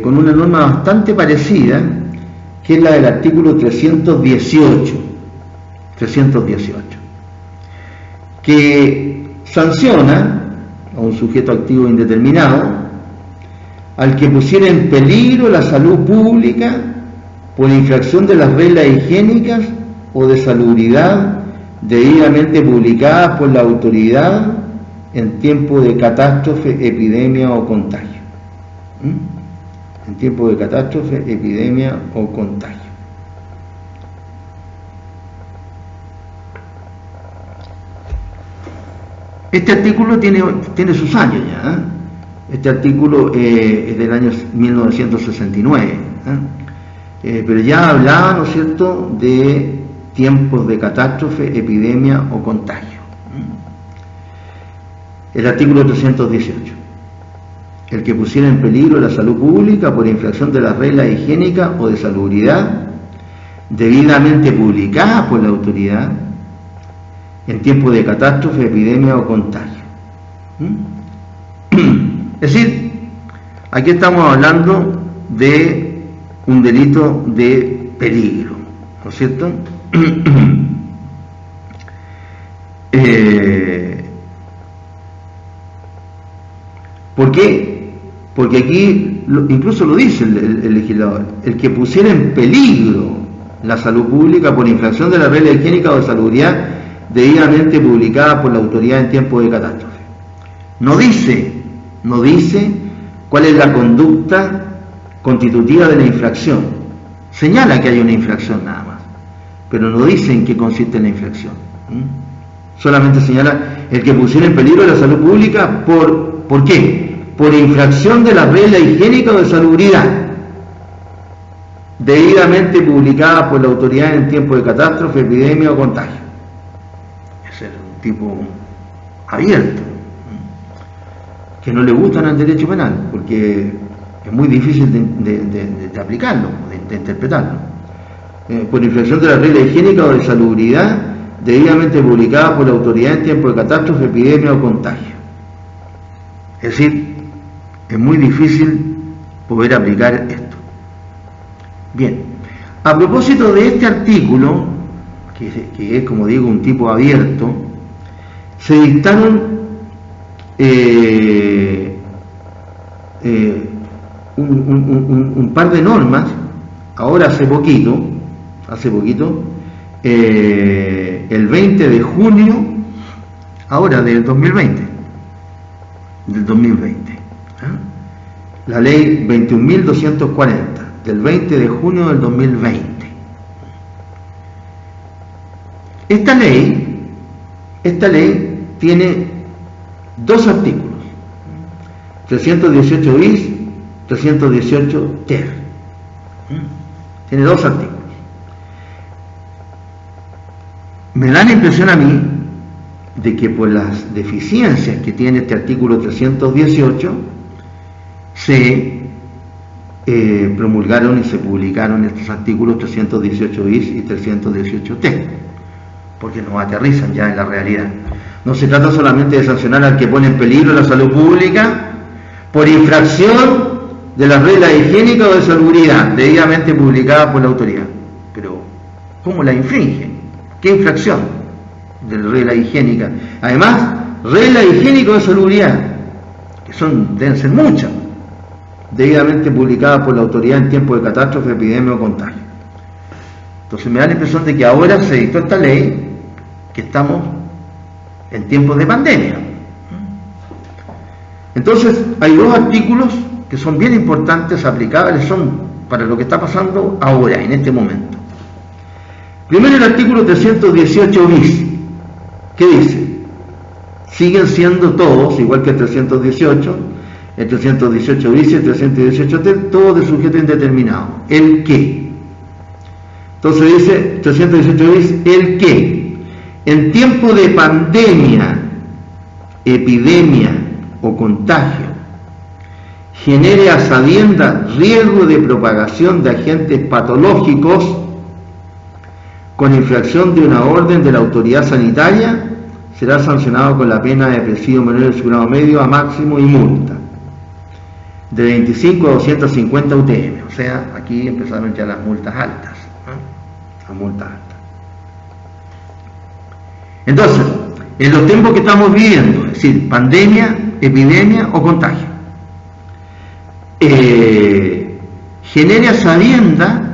con una norma bastante parecida, que es la del artículo 318, que sanciona a un sujeto activo indeterminado al que pusiera en peligro la salud pública por infracción de las reglas higiénicas o de salubridad debidamente publicadas por la autoridad en tiempo de catástrofe, epidemia o contagio. En tiempo de catástrofe, epidemia o contagio. Este artículo tiene sus años ya, ¿eh? Este artículo es del año 1969, pero ya hablaba, ¿no es cierto?, de tiempos de catástrofe, epidemia o contagio. El artículo 318. El que pusiera en peligro la salud pública por infracción de las reglas higiénicas o de salubridad debidamente publicadas por la autoridad en tiempo de catástrofe, epidemia o contagio. Es decir, aquí estamos hablando de un delito de peligro, ¿no es cierto? ¿Por qué? Porque aquí incluso lo dice el legislador: el que pusiera en peligro la salud pública por infracción de la regla higiénica o de salubridad debidamente publicada por la autoridad en tiempo de catástrofe. No dice cuál es la conducta constitutiva de la infracción. Señala que hay una infracción nada más, pero no dice en qué consiste la infracción. Solamente señala el que pusiera en peligro la salud pública ¿por qué? Por infracción de la regla higiénica o de salubridad debidamente publicada por la autoridad en tiempo de catástrofe, epidemia o contagio. Ese es un tipo abierto, que no le gustan al derecho penal, porque es muy difícil de aplicarlo, de interpretarlo. Por infracción de la regla higiénica o de salubridad debidamente publicada por la autoridad en tiempo de catástrofe, epidemia o contagio. Es decir, es muy difícil poder aplicar esto. Bien, a propósito de este artículo, que es, como digo, un tipo abierto, se dictaron un par de normas, ahora hace poquito, el 20 de junio, ahora del 2020, la ley 21.240, del 20 de junio del 2020. Esta ley tiene dos artículos, 318 bis, 318 ter. Tiene dos artículos. Me da la impresión a mí de que por las deficiencias que tiene este artículo 318 se promulgaron y se publicaron estos artículos 318 bis y 318 ter, porque no aterrizan ya en la realidad. No se trata solamente de sancionar al que pone en peligro la salud pública por infracción de las reglas higiénicas o de salubridad debidamente publicadas por la autoridad. Pero, ¿cómo la infringen? ¿Qué infracción de la regla higiénica? Además, reglas higiénicas o de salubridad, que deben ser muchas, debidamente publicadas por la autoridad en tiempo de catástrofe, epidemia o contagio. Entonces me da la impresión de que ahora se dictó esta ley, que estamos en tiempos de pandemia. Entonces, hay dos artículos que son bien importantes, aplicables, son para lo que está pasando ahora, en este momento. Primero, el artículo 318 bis, que dice, siguen siendo todos, igual que el 318 bis y el 318 ter, todos de sujeto indeterminado. ¿El qué? Entonces dice 318 bis, el qué. En tiempo de pandemia, epidemia o contagio, genere a sabienda riesgo de propagación de agentes patológicos con infracción de una orden de la autoridad sanitaria, será sancionado con la pena de presidio menor de su grado medio a máximo y multa de 25 a 250 UTM. O sea, aquí empezaron ya las multas altas, ¿no? Las multas altas. Entonces, en los tiempos que estamos viviendo, es decir, pandemia, epidemia o contagio, genere a sabienda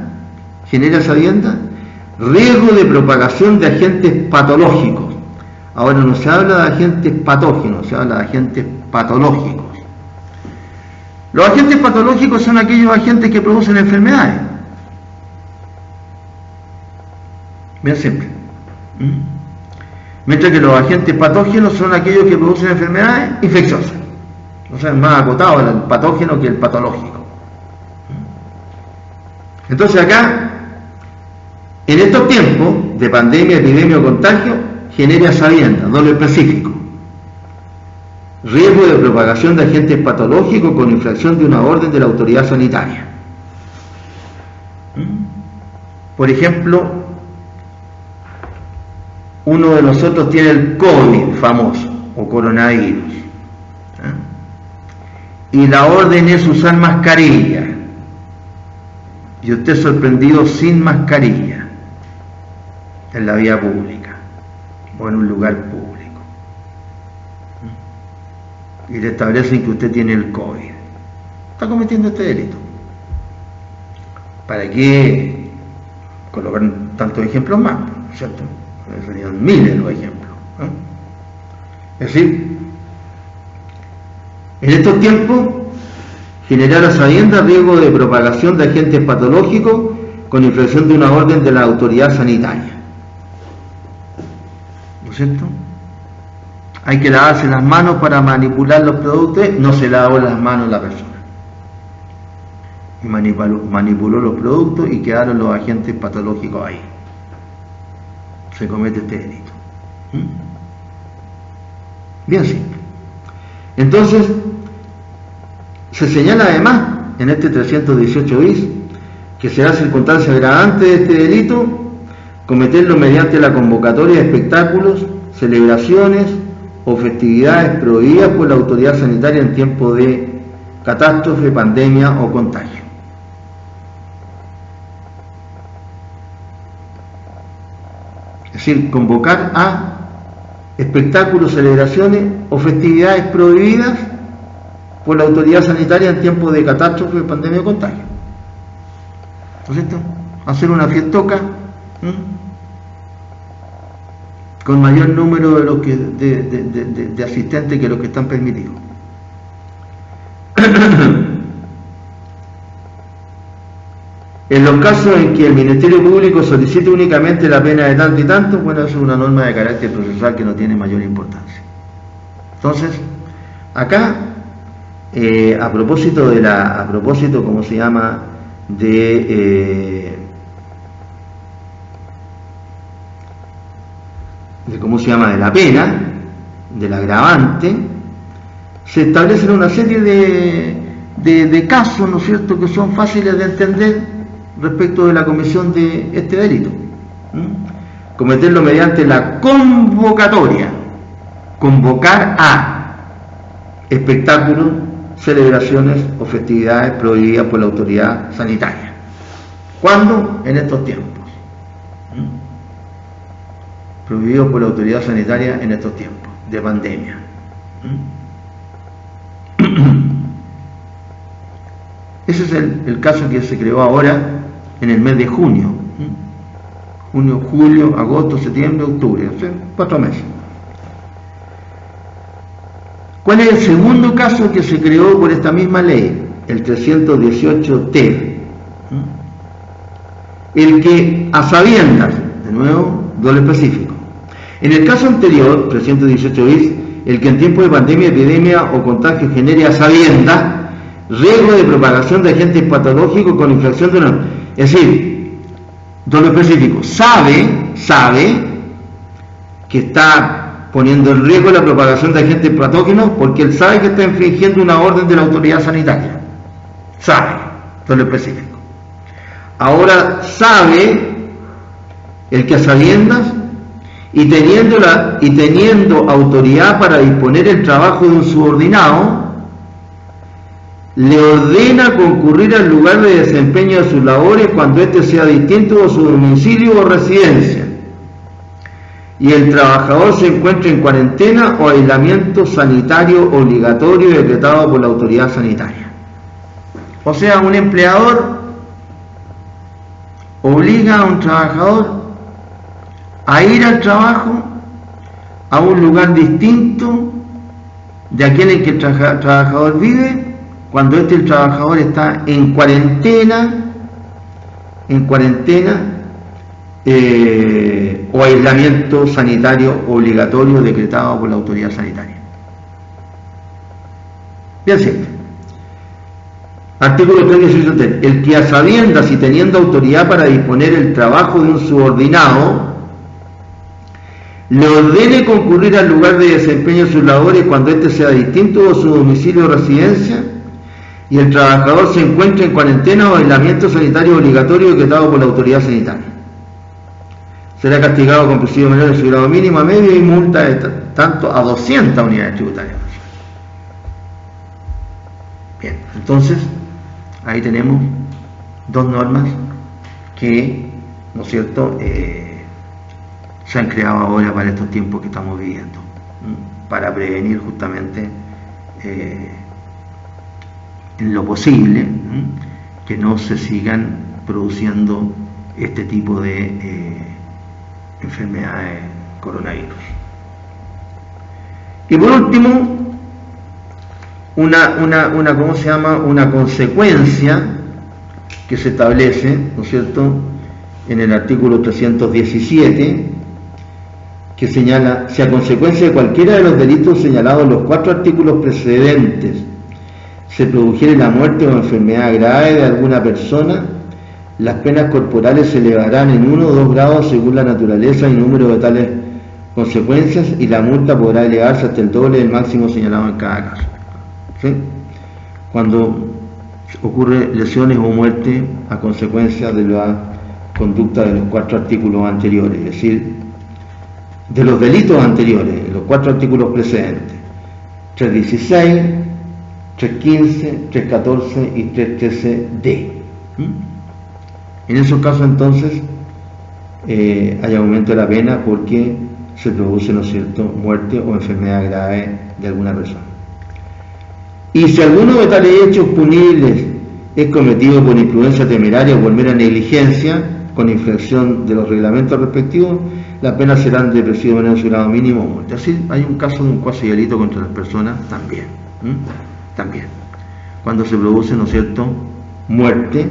riesgo de propagación de agentes patológicos. Ahora no se habla de agentes patógenos, se habla de agentes patológicos. Los agentes patológicos son aquellos agentes que producen enfermedades. Bien simple. Mientras que los agentes patógenos son aquellos que producen enfermedades infecciosas. O sea, es más acotado el patógeno que el patológico. Entonces acá, en estos tiempos de pandemia, epidemia o contagio, genera sabienda, doble específico. Riesgo de propagación de agentes patológicos con infracción de una orden de la autoridad sanitaria. Por ejemplo, uno de nosotros tiene el COVID famoso, o coronavirus. Y la orden es usar mascarilla. Y usted es sorprendido sin mascarilla en la vía pública o en un lugar público. Y le establecen que usted tiene el COVID. Está cometiendo este delito. ¿Para qué colocar tantos ejemplos más? ¿Cierto? Serían miles los ejemplos. Es decir, en estos tiempos, generar a sabienda riesgo de propagación de agentes patológicos con infracción de una orden de la autoridad sanitaria. ¿No es cierto? Hay que lavarse las manos para manipular los productos. No se lavó las manos la persona. Y manipuló los productos y quedaron los agentes patológicos ahí. Se comete este delito. Bien simple. Entonces, se señala además en este 318 bis que será circunstancia agravante de este delito cometerlo mediante la convocatoria de espectáculos, celebraciones o festividades prohibidas por la autoridad sanitaria en tiempo de catástrofe, pandemia o contagio. Es decir, convocar a espectáculos, celebraciones o festividades prohibidas por la autoridad sanitaria en tiempo de catástrofe, pandemia o contagio. ¿No es cierto? Hacer una fiestoca con mayor número de, los que, de asistentes que los que están permitidos. En los casos en que el Ministerio Público solicite únicamente la pena de tanto y tanto, bueno, eso es una norma de carácter procesal que no tiene mayor importancia. Entonces, acá, a propósito, ¿cómo se llama?, de la pena, del agravante, se establecen una serie de casos, ¿no es cierto?, que son fáciles de entender respecto de la comisión de este delito. Cometerlo mediante la convocatoria, convocar a espectáculos, celebraciones o festividades prohibidas por la autoridad sanitaria. ¿Cuándo? En estos tiempos. Prohibidos por la autoridad sanitaria en estos tiempos de pandemia. Ese es el caso que se creó ahora en el mes de junio. Junio, julio, agosto, septiembre, octubre. O sea, 4 meses. ¿Cuál es el segundo caso que se creó por esta misma ley? El 318T. El que a sabiendas, de nuevo, doble específico. En el caso anterior, 318 bis, el que en tiempo de pandemia, epidemia o contagio genere a sabiendas riesgo de propagación de agentes patológicos con infracción de una... Es decir, doble específico, sabe que está poniendo en riesgo la propagación de agentes patógenos porque él sabe que está infringiendo una orden de la autoridad sanitaria. Sabe, doble específico. Ahora sabe el que a sabiendas y teniendo autoridad para disponer el trabajo de un subordinado, le ordena concurrir al lugar de desempeño de sus labores cuando éste sea distinto de su domicilio o residencia y el trabajador se encuentre en cuarentena o aislamiento sanitario obligatorio decretado por la autoridad sanitaria. O sea, un empleador obliga a un trabajador a ir al trabajo a un lugar distinto de aquel en que el trabajador vive cuando el trabajador está en cuarentena o aislamiento sanitario obligatorio decretado por la autoridad sanitaria. Bien simple. Artículo 318. El que a sabiendas y teniendo autoridad para disponer el trabajo de un subordinado le ordene concurrir al lugar de desempeño de sus labores cuando éste sea distinto de su domicilio o residencia y el trabajador se encuentre en cuarentena o aislamiento sanitario obligatorio decretado por la autoridad sanitaria. Será castigado con presidio menor de su grado mínimo a medio y multa de tanto a 200 unidades tributarias. Bien, entonces ahí tenemos dos normas que, ¿no es cierto?, se han creado ahora para estos tiempos que estamos viviendo, para prevenir justamente en lo posible que no se sigan produciendo este tipo de enfermedades coronavirus. Y por último, una consecuencia que se establece, ¿no es cierto?, en el artículo 317, que señala: si a consecuencia de cualquiera de los delitos señalados en los 4 artículos precedentes se produjere la muerte o enfermedad grave de alguna persona, las penas corporales se elevarán en 1 o 2 grados según la naturaleza y número de tales consecuencias, y la multa podrá elevarse hasta el doble del máximo señalado en cada caso. ¿Sí? Cuando ocurre lesiones o muerte a consecuencia de la conducta de los 4 artículos anteriores, es decir, de los delitos anteriores, los 4 artículos precedentes, 316, 315, 314 y 313D. En esos casos entonces hay aumento de la pena porque se produce, ¿no es cierto?, muerte o enfermedad grave de alguna persona. Y si alguno de tales hechos punibles es cometido por imprudencia temeraria o por mera negligencia, con infracción de los reglamentos respectivos, las penas serán de presidio menor de su grado mínimo o muerte. Así hay un caso de un cuasi delito contra las personas también. También. Cuando se produce, ¿no es cierto?, muerte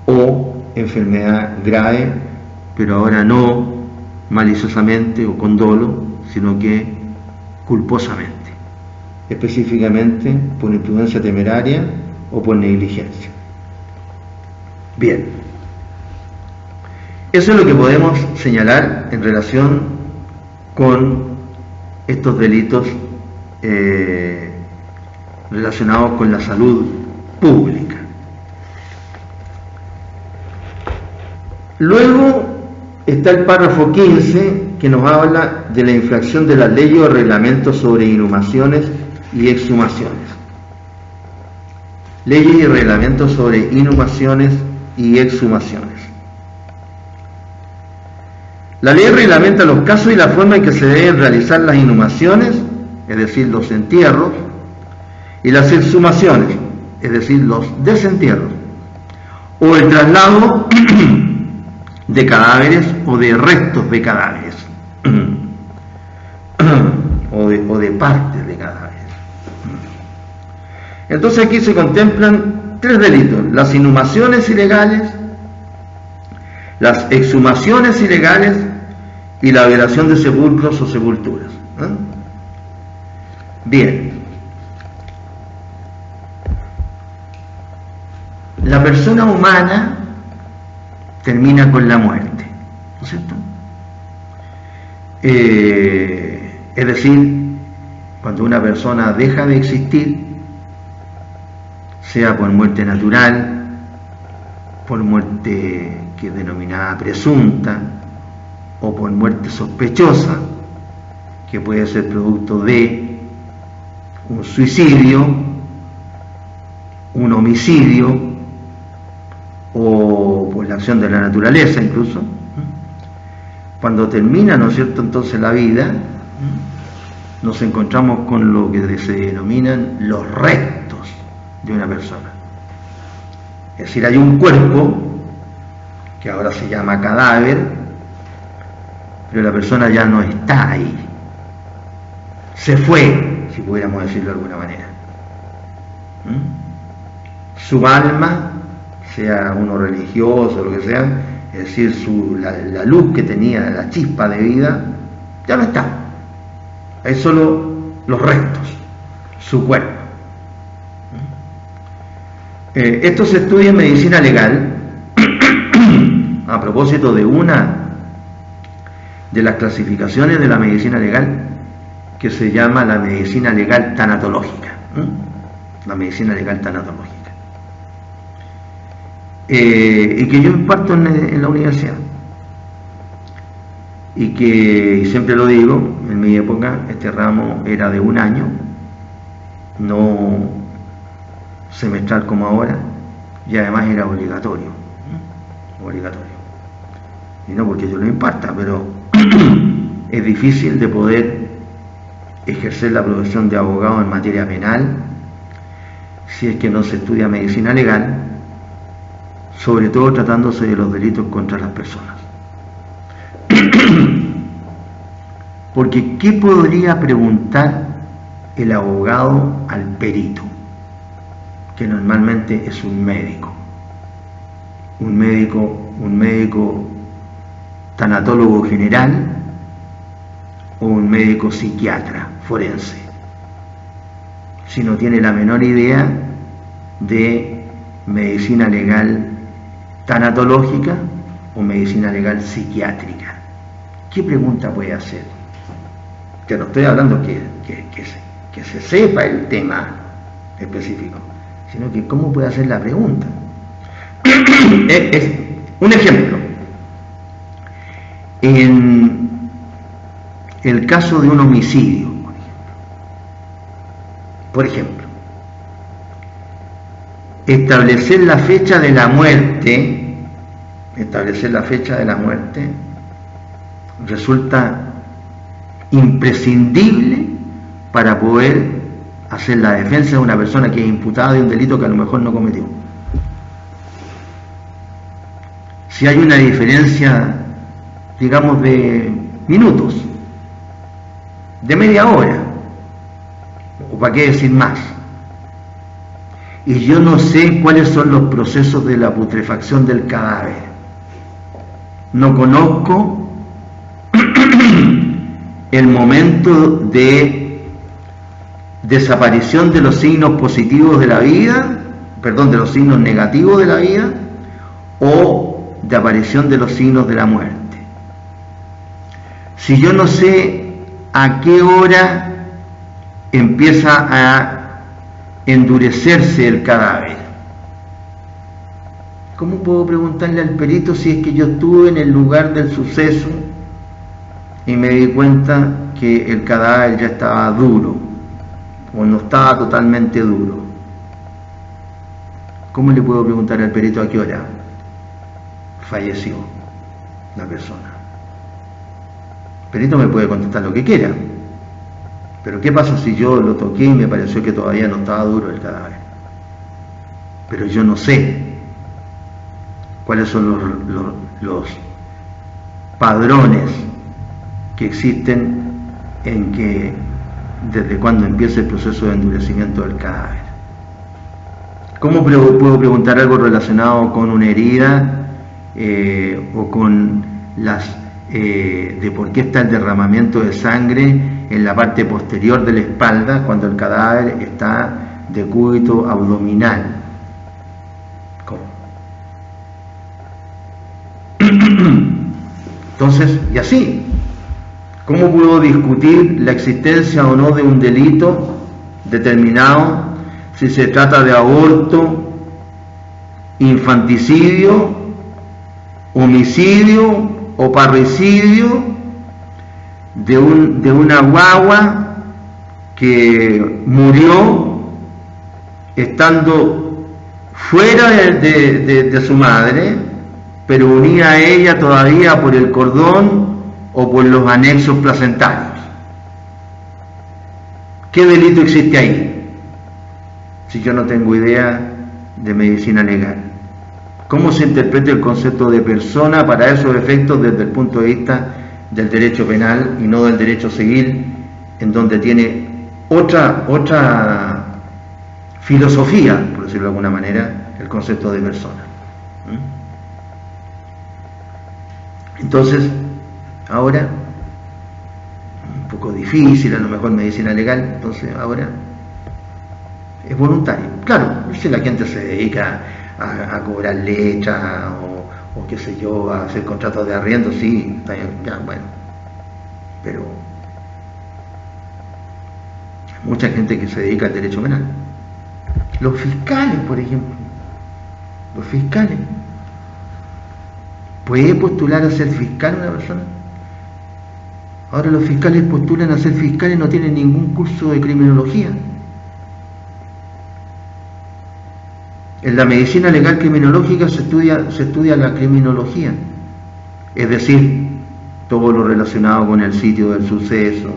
o enfermedad grave, pero ahora no maliciosamente o con dolo, sino que culposamente, específicamente por imprudencia temeraria o por negligencia. Bien, eso es lo que podemos señalar en relación con estos delitos relacionados con la salud pública. Luego está el párrafo 15, que nos habla de la infracción de las leyes o reglamentos sobre inhumaciones y exhumaciones. Leyes y reglamentos sobre inhumaciones y exhumaciones. La ley reglamenta los casos y la forma en que se deben realizar las inhumaciones, es decir, los entierros, y las exhumaciones, es decir, los desentierros, o el traslado de cadáveres o de restos de cadáveres, o de partes de cadáveres. Entonces aquí se contemplan 3 delitos: las inhumaciones ilegales, las exhumaciones ilegales y la violación de sepulcros o sepulturas. Bien, la persona humana termina con la muerte, ¿no es cierto? Es decir, cuando una persona deja de existir, sea por muerte natural, por muerte que es denominada presunta, o por muerte sospechosa, que puede ser producto de un suicidio, un homicidio, o por la acción de la naturaleza incluso. Cuando termina, ¿no es cierto?, entonces la vida, nos encontramos con lo que se denominan los restos de una persona. Es decir, hay un cuerpo que ahora se llama cadáver, pero la persona ya no está ahí, se fue, si pudiéramos decirlo de alguna manera. Su alma, sea uno religioso o lo que sea, es decir, la luz que tenía, la chispa de vida, ya no está. Hay solo los restos, su cuerpo. Esto se estudia en medicina legal a propósito de una de las clasificaciones de la medicina legal que se llama la medicina legal tanatológica. La medicina legal tanatológica. Y que yo imparto en la universidad. Y siempre lo digo, en mi época este ramo era de 1 año, no semestral como ahora, y además era obligatorio. Y no porque yo lo imparta, pero es difícil de poder ejercer la profesión de abogado en materia penal si es que no se estudia medicina legal, sobre todo tratándose de los delitos contra las personas. Porque ¿qué podría preguntar el abogado al perito? Que normalmente es un médico tanatólogo general o un médico psiquiatra forense, si no tiene la menor idea de medicina legal tanatológica o medicina legal psiquiátrica. ¿Qué pregunta puede hacer? Que no estoy hablando que se sepa el tema específico, sino que cómo puede hacer la pregunta. Es un ejemplo. En el caso de un homicidio, por ejemplo, establecer la fecha de la muerte resulta imprescindible para poder hacer la defensa de una persona que es imputada de un delito que a lo mejor no cometió. Si hay una diferencia, digamos, de minutos, de media hora, o para qué decir más, y yo no sé cuáles son los procesos de la putrefacción del cadáver, no conozco el momento de desaparición de los signos positivos de la vida, de los signos negativos de la vida, o de aparición de los signos de la muerte. Si yo no sé a qué hora empieza a endurecerse el cadáver, ¿cómo puedo preguntarle al perito si es que yo estuve en el lugar del suceso y me di cuenta que el cadáver ya estaba duro o no estaba totalmente duro? ¿Cómo le puedo preguntar al perito a qué hora falleció la persona? El perito me puede contestar lo que quiera, pero ¿qué pasa si yo lo toqué y me pareció que todavía no estaba duro el cadáver? Pero yo no sé cuáles son los padrones que existen en que desde cuando empieza el proceso de endurecimiento del cadáver. ¿Cómo puedo preguntar algo relacionado con una herida o con de por qué está el derramamiento de sangre en la parte posterior de la espalda cuando el cadáver está de cúbito abdominal? ¿Cómo? Entonces, y así, ¿cómo puedo discutir la existencia o no de un delito determinado si se trata de aborto, infanticidio, homicidio o parricidio de una guagua que murió estando fuera de su madre, pero unida a ella todavía por el cordón o por los anexos placentarios? ¿Qué delito existe ahí? Si yo no tengo idea de medicina legal. ¿Cómo se interpreta el concepto de persona para esos efectos desde el punto de vista del derecho penal y no del derecho civil, en donde tiene otra filosofía, por decirlo de alguna manera, el concepto de persona? Entonces, ahora, un poco difícil, a lo mejor medicina legal, entonces ahora es voluntario. Claro, si la gente se dedica a cobrar lecha o qué sé yo, a hacer contratos de arriendo, sí, está bien, ya, bueno. Pero hay mucha gente que se dedica al derecho penal. Los fiscales, por ejemplo. Los fiscales. ¿Puede postular a ser fiscal una persona? Ahora los fiscales postulan a ser fiscales, no tienen ningún curso de criminología. En la medicina legal criminológica se estudia la criminología, es decir, todo lo relacionado con el sitio del suceso,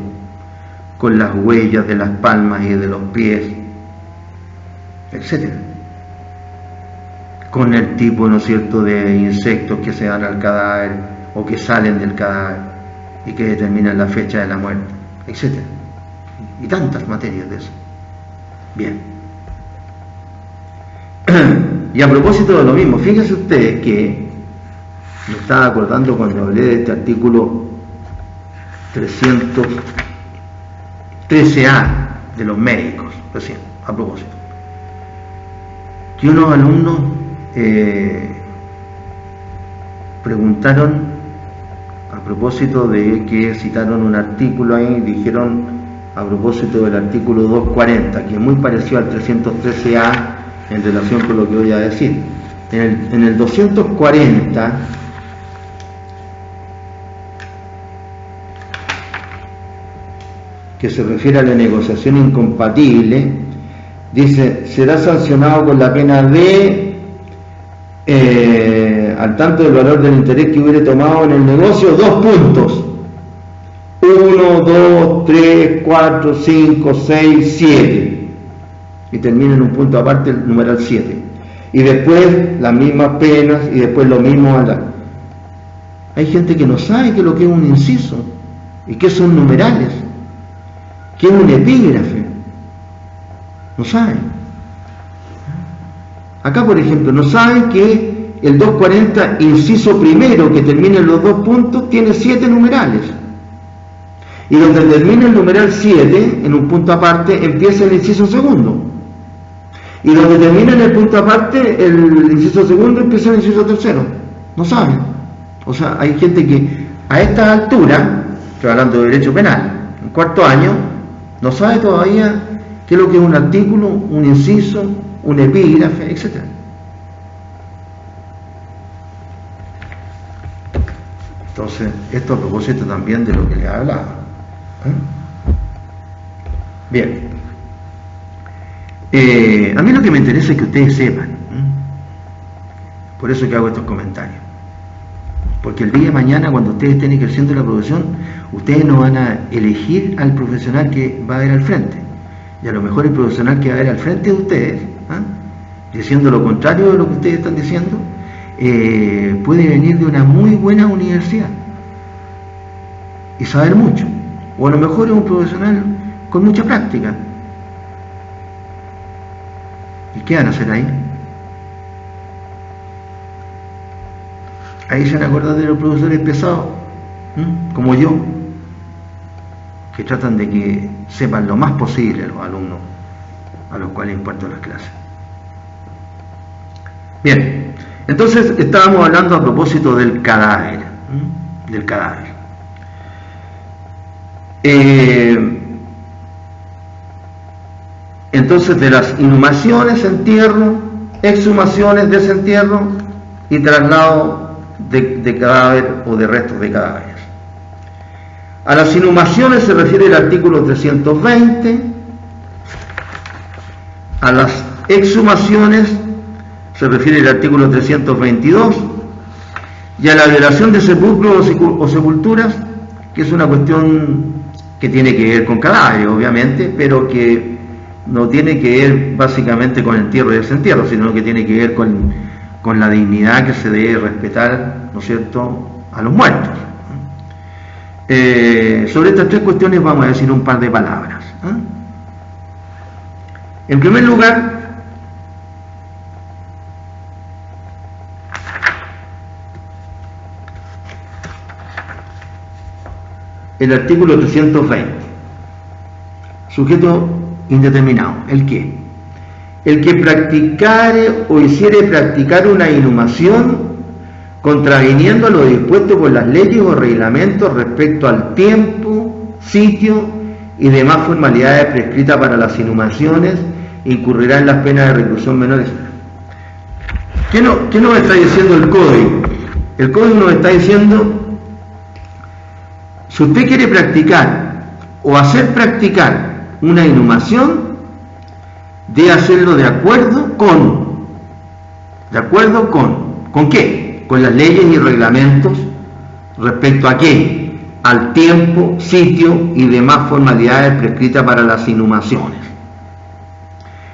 con las huellas de las palmas y de los pies, etc. Con el tipo, ¿no es cierto?, de insectos que se dan al cadáver o que salen del cadáver y que determinan la fecha de la muerte, etc. Y tantas materias de eso. Bien. Y a propósito de lo mismo, fíjense ustedes que me estaba acordando cuando hablé de este artículo 313A de los médicos, recién, a propósito, que unos alumnos preguntaron a propósito de que citaron un artículo ahí, dijeron a propósito del artículo 240, que es muy parecido al 313A en relación con lo que voy a decir. En el 240 que se refiere a la negociación incompatible, dice: será sancionado con la pena de al tanto del valor del interés que hubiere tomado en el negocio, 2 puntos, 1, 2, 3, 4, 5, 6, 7, y termina en un punto aparte el numeral 7, y después las mismas penas y después lo mismo Hay gente que no sabe qué es lo que es un inciso y qué son numerales, qué es un epígrafe, no saben. Acá, por ejemplo, no saben que el 240 inciso primero, que termina en los 2 puntos, tiene 7 numerales, y donde termina el numeral 7 en un punto aparte empieza el inciso segundo, y donde termina en el punto aparte el inciso segundo empieza el inciso tercero. No saben. O sea, hay gente que a esta altura, estoy hablando de derecho penal, en 4º año, no sabe todavía qué es lo que es un artículo, un inciso, un epígrafe, etc. Entonces, esto a propósito también de lo que les hablaba. Bien. A mí lo que me interesa es que ustedes sepan, por eso que hago estos comentarios, porque el día de mañana, cuando ustedes estén ejerciendo la profesión, ustedes no van a elegir al profesional que va a ir al frente, y a lo mejor el profesional que va a ir al frente de ustedes, diciendo lo contrario de lo que ustedes están diciendo, puede venir de una muy buena universidad y saber mucho, o a lo mejor es un profesional con mucha práctica. ¿Y qué van a hacer ahí? Ahí se van a acordar de los profesores pesados, como yo, que tratan de que sepan lo más posible los alumnos a los cuales imparto las clases. Bien, entonces estábamos hablando a propósito del cadáver, del cadáver. Entonces, de las inhumaciones, entierro, exhumaciones, desentierro y traslado de cadáver o de restos de cadáveres. A las inhumaciones se refiere el artículo 320, a las exhumaciones se refiere el artículo 322, y a la violación de sepulcros o sepulturas, que es una cuestión que tiene que ver con cadáveres, obviamente, pero que no tiene que ver básicamente con entierro y desentierro, sino que tiene que ver con la dignidad que se debe respetar, ¿no es cierto?, a los muertos. Sobre estas tres cuestiones vamos a decir un par de palabras. En primer lugar, el artículo 320, sujeto indeterminado, ¿el qué? El que practicare o hiciere practicar una inhumación contraviniendo lo dispuesto por las leyes o reglamentos respecto al tiempo, sitio y demás formalidades prescritas para las inhumaciones, incurrirá en las penas de reclusión menores. ¿Qué nos está diciendo el código? El código nos está diciendo: si usted quiere practicar o hacer practicar una inhumación, debe hacerlo de acuerdo con qué? Con las leyes y reglamentos respecto a qué, al tiempo, sitio y demás formalidades prescritas para las inhumaciones.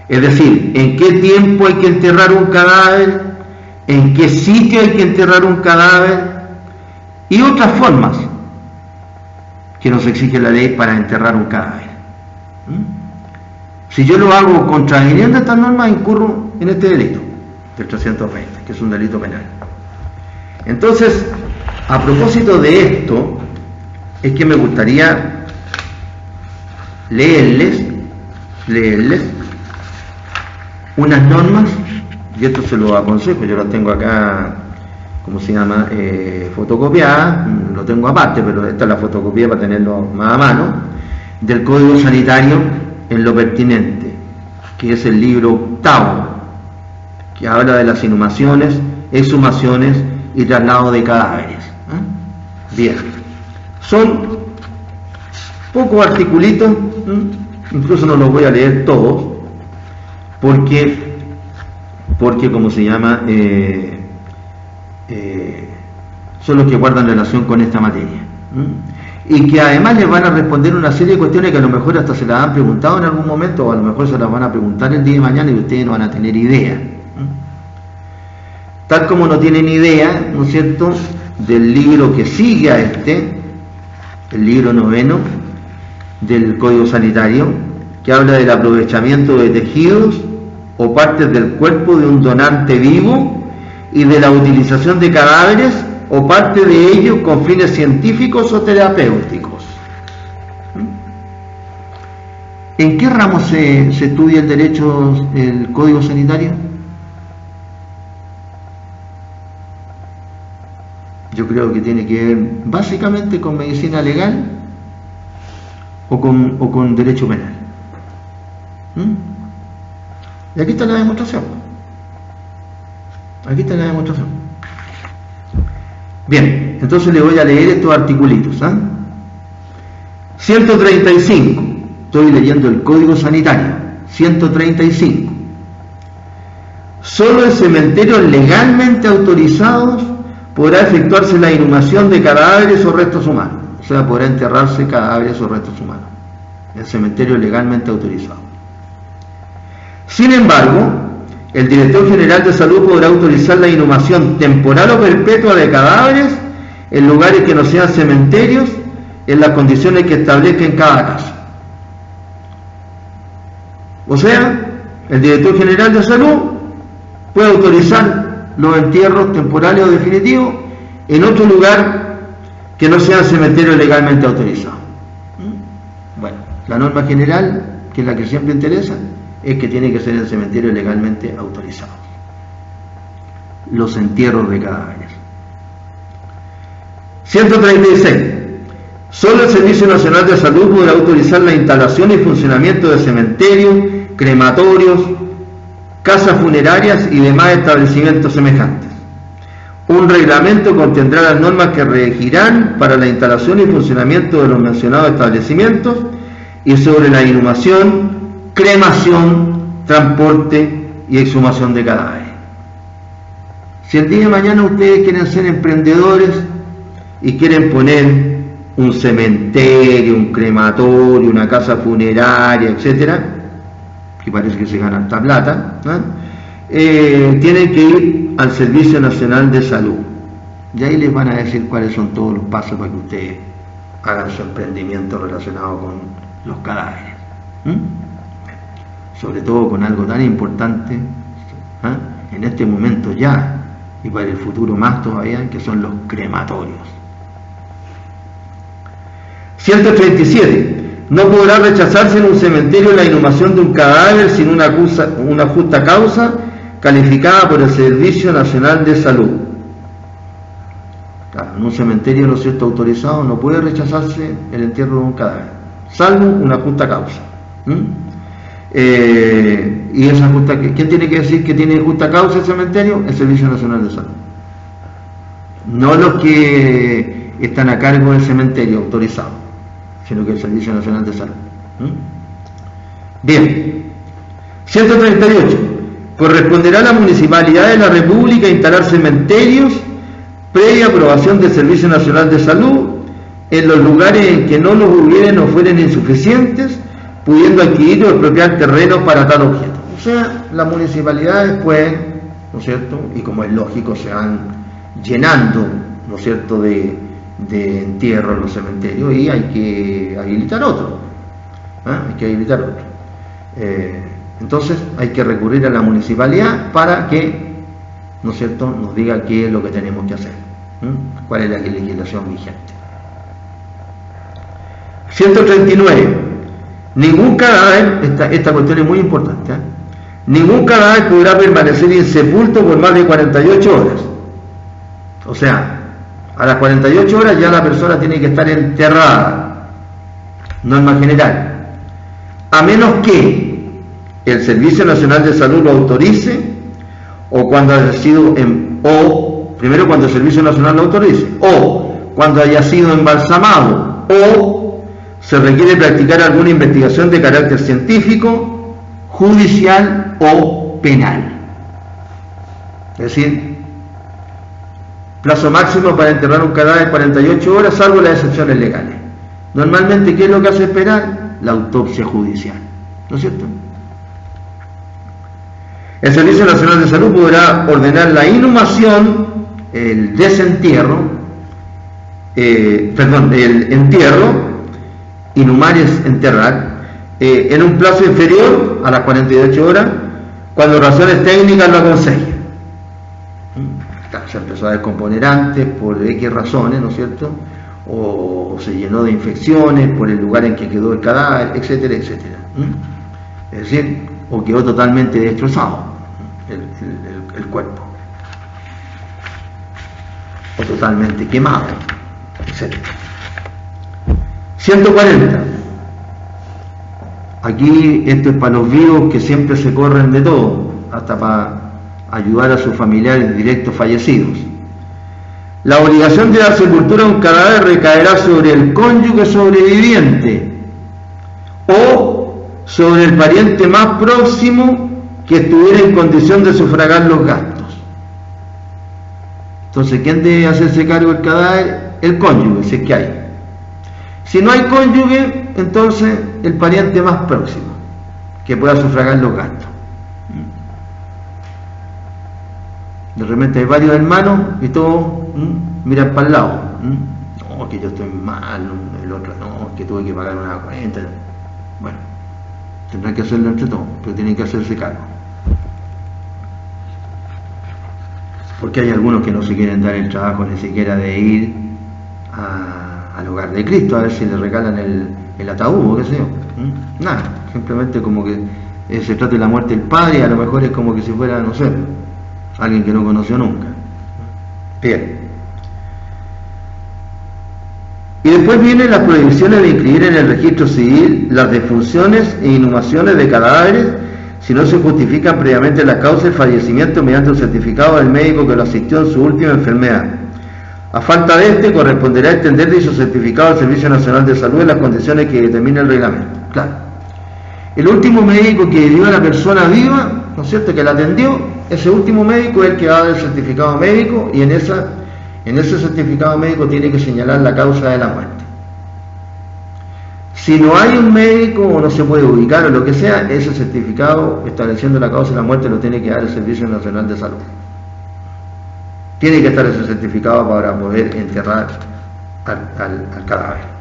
Es decir, en qué tiempo hay que enterrar un cadáver, en qué sitio hay que enterrar un cadáver y otras formas que nos exige la ley para enterrar un cadáver. Si yo lo hago contraviniendo estas normas, incurro en este delito del 320, que es un delito penal. Entonces, a propósito de esto, es que me gustaría leerles unas normas, y esto se lo aconsejo, yo las tengo acá, ¿cómo se llama?, fotocopiadas, lo tengo aparte, pero esta es la fotocopia para tenerlo más a mano, del Código Sanitario en lo pertinente, que es el libro 8º, que habla de las inhumaciones, exhumaciones y traslado de cadáveres. Bien, son pocos articulitos, incluso no los voy a leer todos, porque como se llama, son los que guardan relación con esta materia, y que además les van a responder una serie de cuestiones que a lo mejor hasta se las han preguntado en algún momento, o a lo mejor se las van a preguntar el día de mañana y ustedes no van a tener idea. Tal como no tienen idea, ¿no es cierto?, del libro que sigue a este, el libro 9º del Código Sanitario, que habla del aprovechamiento de tejidos o partes del cuerpo de un donante vivo y de la utilización de cadáveres o parte de ellos con fines científicos o terapéuticos. ¿En qué ramo se estudia el derecho, el Código Sanitario? Yo creo que tiene que ver básicamente con medicina legal o con derecho penal. Y aquí está la demostración. Bien, entonces le voy a leer estos articulitos. 135. Estoy leyendo el Código Sanitario. 135. Solo en cementerios legalmente autorizados podrá efectuarse la inhumación de cadáveres o restos humanos. O sea, podrá enterrarse cadáveres o restos humanos en cementerios legalmente autorizados. Sin embargo, el director general de salud podrá autorizar la inhumación temporal o perpetua de cadáveres en lugares que no sean cementerios en las condiciones que establezca en cada caso. O sea, El director general de salud puede autorizar los entierros temporales o definitivos en otro lugar que no sea el cementerio legalmente autorizado. Bueno, la norma general, que es la que siempre interesa, es que tiene que ser el cementerio legalmente autorizado. Los entierros de cadáveres. 136. Solo el Servicio Nacional de Salud podrá autorizar la instalación y funcionamiento de cementerios, crematorios, casas funerarias y demás establecimientos semejantes. Un reglamento contendrá las normas que regirán para la instalación y funcionamiento de los mencionados establecimientos y sobre la inhumación, cremación, transporte y exhumación de cadáveres. Si el día de mañana ustedes quieren ser emprendedores y quieren poner un cementerio, un crematorio, una casa funeraria, etcétera, que parece que se gana harta plata, tienen que ir al Servicio Nacional de Salud. Y ahí les van a decir cuáles son todos los pasos para que ustedes hagan su emprendimiento relacionado con los cadáveres. Sobre todo con algo tan importante en este momento ya, y para el futuro más todavía, que son los crematorios. 137. No podrá rechazarse en un cementerio la inhumación de un cadáver sin una justa causa calificada por el Servicio Nacional de Salud. Claro, en un cementerio, ¿no es cierto?, autorizado, no puede rechazarse el entierro de un cadáver, salvo una justa causa. Y esa justa, ¿quién tiene que decir que tiene justa causa el cementerio? El Servicio Nacional de Salud. No los que están a cargo del cementerio autorizado, sino que el Servicio Nacional de Salud. Bien. 138. Corresponderá a la Municipalidad de la República instalar cementerios previa aprobación del Servicio Nacional de Salud en los lugares en que no los hubieren o fueren insuficientes, pudiendo adquirir o expropiar terrenos para tal objeto. O sea, las municipalidades pueden, ¿no es cierto?, y como es lógico, se van llenando, ¿no es cierto?, de entierro en los cementerios, y hay que habilitar otro. Hay que habilitar otro. Entonces hay que recurrir a la municipalidad para que, ¿no es cierto?, nos diga qué es lo que tenemos que hacer, cuál es la legislación vigente. 139. Ningún cadáver, esta cuestión es muy importante, ningún cadáver podrá permanecer insepulto por más de 48 horas. O sea, a las 48 horas ya la persona tiene que estar enterrada, norma general, a menos que el Servicio Nacional de Salud lo autorice, o cuando haya sido primero cuando el Servicio Nacional lo autorice, o cuando haya sido embalsamado, o se requiere practicar alguna investigación de carácter científico, judicial o penal. Es decir, plazo máximo para enterrar un cadáver 48 horas, salvo las excepciones legales. Normalmente, ¿qué es lo que hace esperar? La autopsia judicial, ¿no es cierto? El Servicio Nacional de Salud podrá ordenar la inhumación, el desentierro, el entierro, inhumar es enterrar, en un plazo inferior a las 48 horas, cuando razones técnicas lo aconsejen. Se empezó a descomponer antes por X razones, ¿no es cierto?, o se llenó de infecciones por el lugar en que quedó el cadáver, etcétera, etcétera. Es decir, o quedó totalmente destrozado el cuerpo, o totalmente quemado, etcétera. 140. Aquí esto es para los vivos que siempre se corren de todo, hasta para ayudar a sus familiares directos fallecidos. La obligación de dar sepultura a un cadáver recaerá sobre el cónyuge sobreviviente o sobre el pariente más próximo que estuviera en condición de sufragar los gastos. Entonces, ¿quién debe hacerse cargo del cadáver? El cónyuge, si es que hay. Si no hay cónyuge, entonces el pariente más próximo que pueda sufragar los gastos. De repente hay varios hermanos y todos miran para el lado. No, que yo estoy mal, el otro no, que tuve que pagar una cuenta. Bueno, Tendrán que hacerlo entre todos, pero tienen que hacerse cargo. Porque hay algunos que no se quieren dar el trabajo ni siquiera de ir al hogar de Cristo a ver si le regalan el ataúd o qué sé yo. Nada, simplemente como que se trata de la muerte del padre y a lo mejor es como que si fuera, no sé, alguien que no conoció nunca. Bien. Y después vienen las prohibiciones de inscribir en el registro civil las defunciones e inhumaciones de cadáveres si no se justifican previamente las causas del fallecimiento mediante un certificado del médico que lo asistió en su última enfermedad. A falta de este, corresponderá extender dicho certificado al Servicio Nacional de Salud en las condiciones que determina el reglamento. Claro. El último médico que dio a la persona viva, ¿no es cierto?, que la atendió, ese último médico es el que va a dar el certificado médico y en ese certificado médico tiene que señalar la causa de la muerte. Si no hay un médico o no se puede ubicar o lo que sea, ese certificado estableciendo la causa de la muerte lo tiene que dar el Servicio Nacional de Salud. Tiene que estar ese certificado para poder enterrar al cadáver.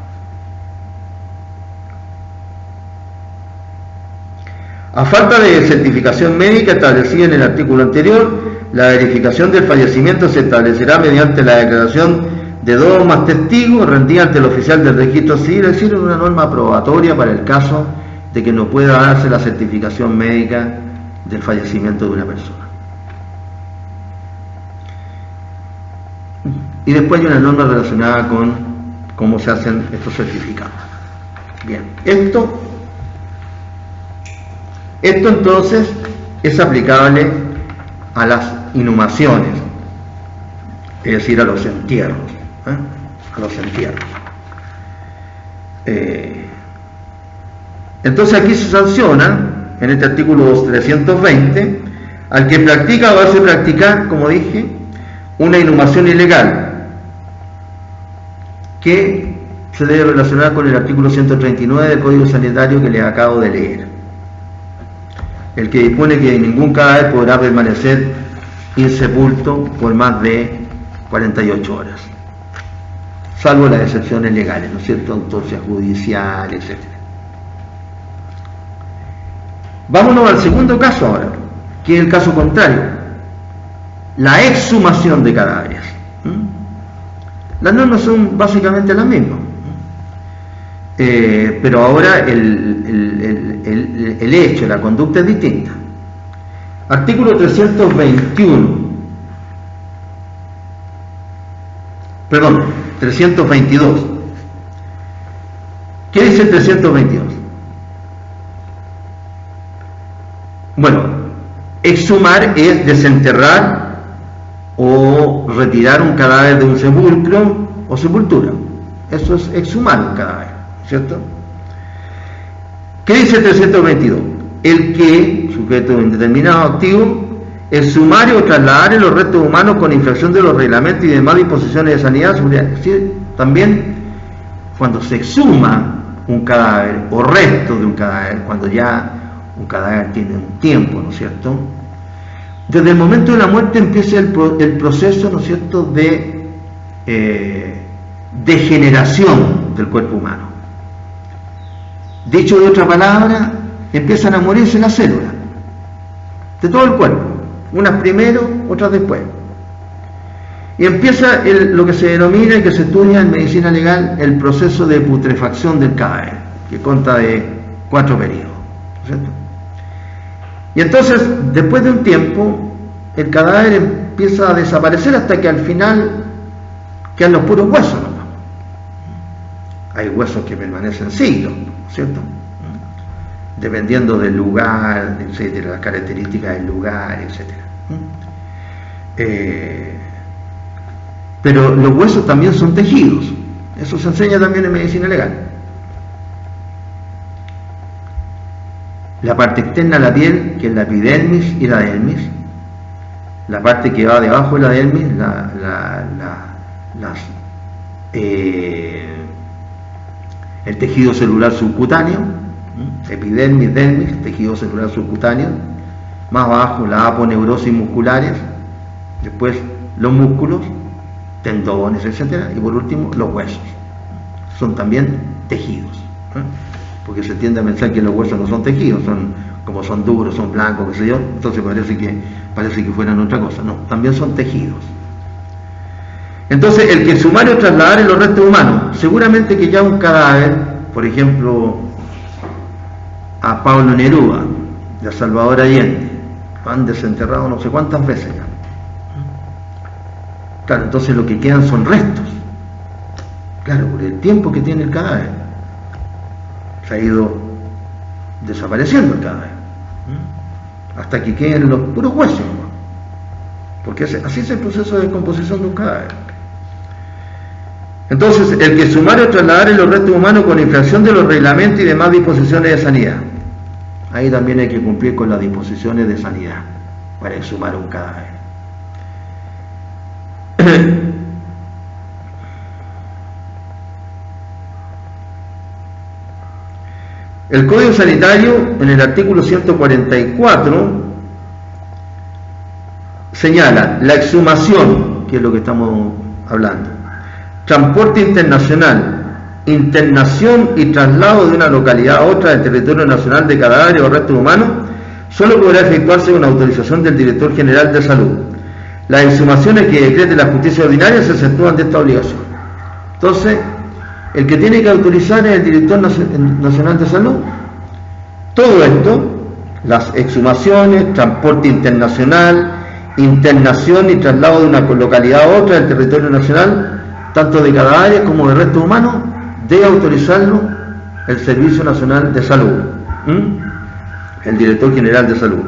A falta de certificación médica establecida en el artículo anterior, la verificación del fallecimiento se establecerá mediante la declaración de 2 o más testigos rendida ante el oficial del registro civil, es decir, una norma probatoria para el caso de que no pueda darse la certificación médica del fallecimiento de una persona. Y después hay una norma relacionada con cómo se hacen estos certificados. Bien, esto entonces es aplicable a las inhumaciones, es decir, a los entierros. A los entierros. Entonces aquí se sanciona, en este artículo 320, al que practica o hace practicar, como dije, una inhumación ilegal, que se debe relacionar con el artículo 139 del Código Sanitario que les acabo de leer, el que dispone que ningún cadáver podrá permanecer insepulto por más de 48 horas. Salvo las excepciones legales, ¿no es cierto? Autopsia judicial, etc. Vámonos al segundo caso ahora, que es el caso contrario, la exhumación de cadáveres. Las normas son básicamente las mismas, pero ahora el hecho, la conducta es distinta. Artículo 321. Perdón, 322. ¿Qué dice el 322? Bueno, exhumar es desenterrar o retirar un cadáver de un sepulcro o sepultura. Eso es exhumar un cadáver, ¿cierto? ¿Qué dice el 322? El que, sujeto indeterminado activo, exhumar o trasladar los restos humanos con infracción de los reglamentos y demás disposiciones de sanidad, seguridad. Es decir, también cuando se exhuma un cadáver o restos de un cadáver, cuando ya un cadáver tiene un tiempo, ¿no es cierto?, desde el momento de la muerte empieza el proceso, ¿no es cierto?, de degeneración del cuerpo humano. Dicho de otra palabra, empiezan a morirse las células de todo el cuerpo, unas primero, otras después. Y empieza lo que se denomina y que se estudia en medicina legal el proceso de putrefacción del cadáver, que consta de 4 periodos, ¿cierto? Y entonces, después de un tiempo, el cadáver empieza a desaparecer hasta que al final quedan los puros huesos, ¿no? Hay huesos que permanecen siglos, ¿cierto?, dependiendo del lugar, etcétera, las características del lugar, etcétera. Pero los huesos también son tejidos. Eso se enseña también en medicina legal. La parte externa de la piel, que es la epidermis y la dermis, la parte que va debajo de la dermis, el tejido celular subcutáneo, epidermis, dermis, tejido celular subcutáneo, más abajo la aponeurosis musculares, después los músculos, tendones, etcétera, y por último los huesos. Son también tejidos. porque se tiende a pensar que los huesos no son tejidos, como son duros, son blancos, qué sé yo, entonces parece que fueran otra cosa. No, también son tejidos. Entonces, el que exhumar o trasladar en los restos humanos, seguramente que ya un cadáver, por ejemplo, a Pablo Neruda, de Salvador Allende, lo han desenterrado no sé cuántas veces ya. Claro, entonces lo que quedan son restos. Claro, por el tiempo que tiene el cadáver, se ha ido desapareciendo el cadáver, hasta que queden los puros huesos, ¿no? Porque así es el proceso de descomposición de un cadáver. Entonces, el que exhumar o trasladar en los restos humanos con infracción de los reglamentos y demás disposiciones de sanidad. Ahí también hay que cumplir con las disposiciones de sanidad para exhumar un cadáver. El Código Sanitario, en el artículo 144, señala la exhumación, que es lo que estamos hablando, transporte internacional, internación y traslado de una localidad a otra del territorio nacional de cadáveres o restos humanos, solo podrá efectuarse con autorización del Director General de Salud. Las exhumaciones que decrete la justicia ordinaria se exceptúan de esta obligación. Entonces, el que tiene que autorizar es el Director Nacional de Salud. Todo esto, las exhumaciones, transporte internacional, internación y traslado de una localidad a otra del territorio nacional, tanto de cadáveres como de restos humanos, debe autorizarlo el Servicio Nacional de Salud, el Director General de Salud.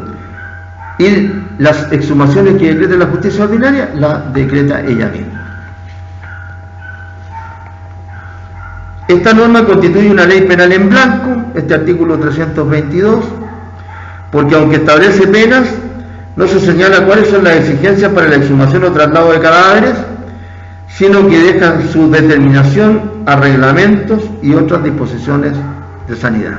Y las exhumaciones que decreta la justicia ordinaria, las decreta ella misma. Esta norma constituye una ley penal en blanco, este artículo 322, porque aunque establece penas, no se señala cuáles son las exigencias para la exhumación o traslado de cadáveres, sino que dejan su determinación a reglamentos y otras disposiciones de sanidad.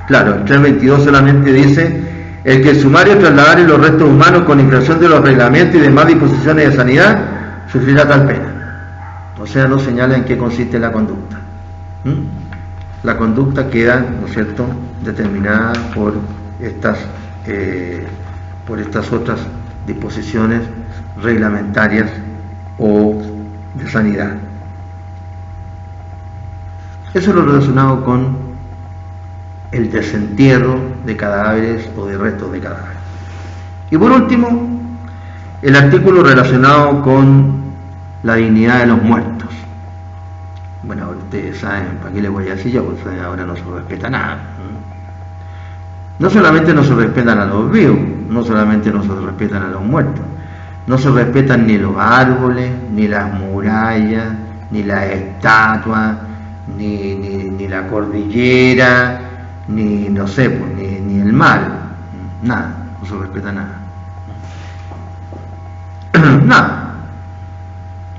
Claro, el 322 solamente dice: el que exhumar o trasladar en los restos humanos con infracción de los reglamentos y demás disposiciones de sanidad sufrirá tal pena. O sea, no señala en qué consiste la conducta. La conducta queda, ¿no es cierto?, determinada por estas otras disposiciones reglamentarias o de sanidad. Eso es lo relacionado con el desentierro de cadáveres o de restos de cadáveres. Y por último, el artículo relacionado con la dignidad de los muertos. Bueno, ustedes saben, ¿para qué les voy a decir yo? Pues ahora no se respeta nada. No solamente no se respetan a los vivos, no solamente no se respetan a los muertos, no se respetan ni los árboles, ni las murallas, ni las estatuas, ni la cordillera, ni no sé, pues, ni el mar, nada, no se respeta nada. Nada.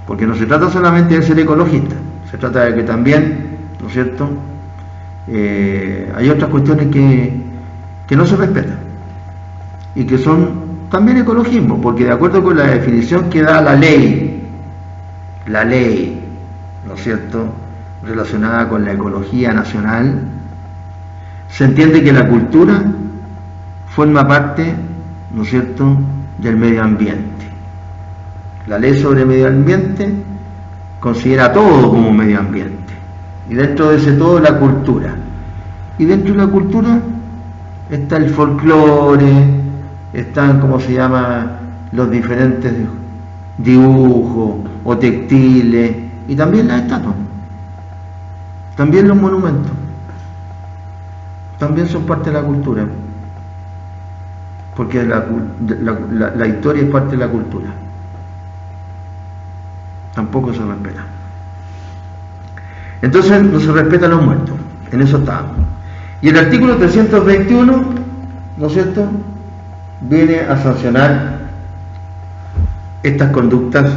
Porque no se trata solamente de ser ecologista, se trata de que también, ¿no es cierto?, hay otras cuestiones que no se respetan y que son también ecologismo, porque de acuerdo con la definición que da la ley, ¿no es cierto?, relacionada con la ecología nacional, se entiende que la cultura forma parte, ¿no es cierto?, del medio ambiente. La ley sobre medio ambiente considera todo como medio ambiente, y dentro de ese todo la cultura, y dentro de la cultura está el folclore, están, ¿cómo se llama?, los diferentes dibujos o textiles, y también las estatuas, también los monumentos, también son parte de la cultura, porque la historia es parte de la cultura. Tampoco se respeta. Entonces no se respetan los muertos, en eso estamos. Y el artículo 321, ¿no es cierto?, viene a sancionar estas conductas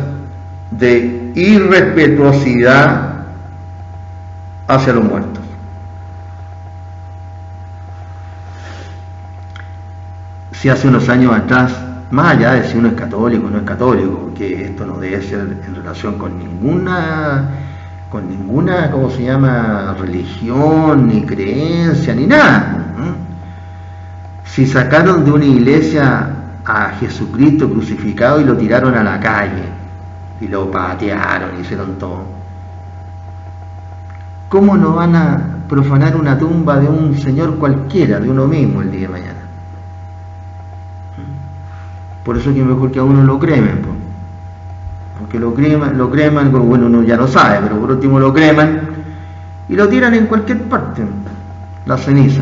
de irrespetuosidad hacia los muertos. Si hace unos años atrás, más allá de si uno es católico o no es católico, que esto no debe ser en relación con con ninguna, ¿cómo se llama?, religión, ni creencia, ni nada. Si sacaron de una iglesia a Jesucristo crucificado y lo tiraron a la calle, y lo patearon, hicieron todo, ¿cómo no van a profanar una tumba de un señor cualquiera, de uno mismo, el día de mañana? Por eso es que mejor que a uno lo cremen, porque lo creman, bueno, uno ya lo sabe, pero por último lo creman y lo tiran en cualquier parte, la ceniza.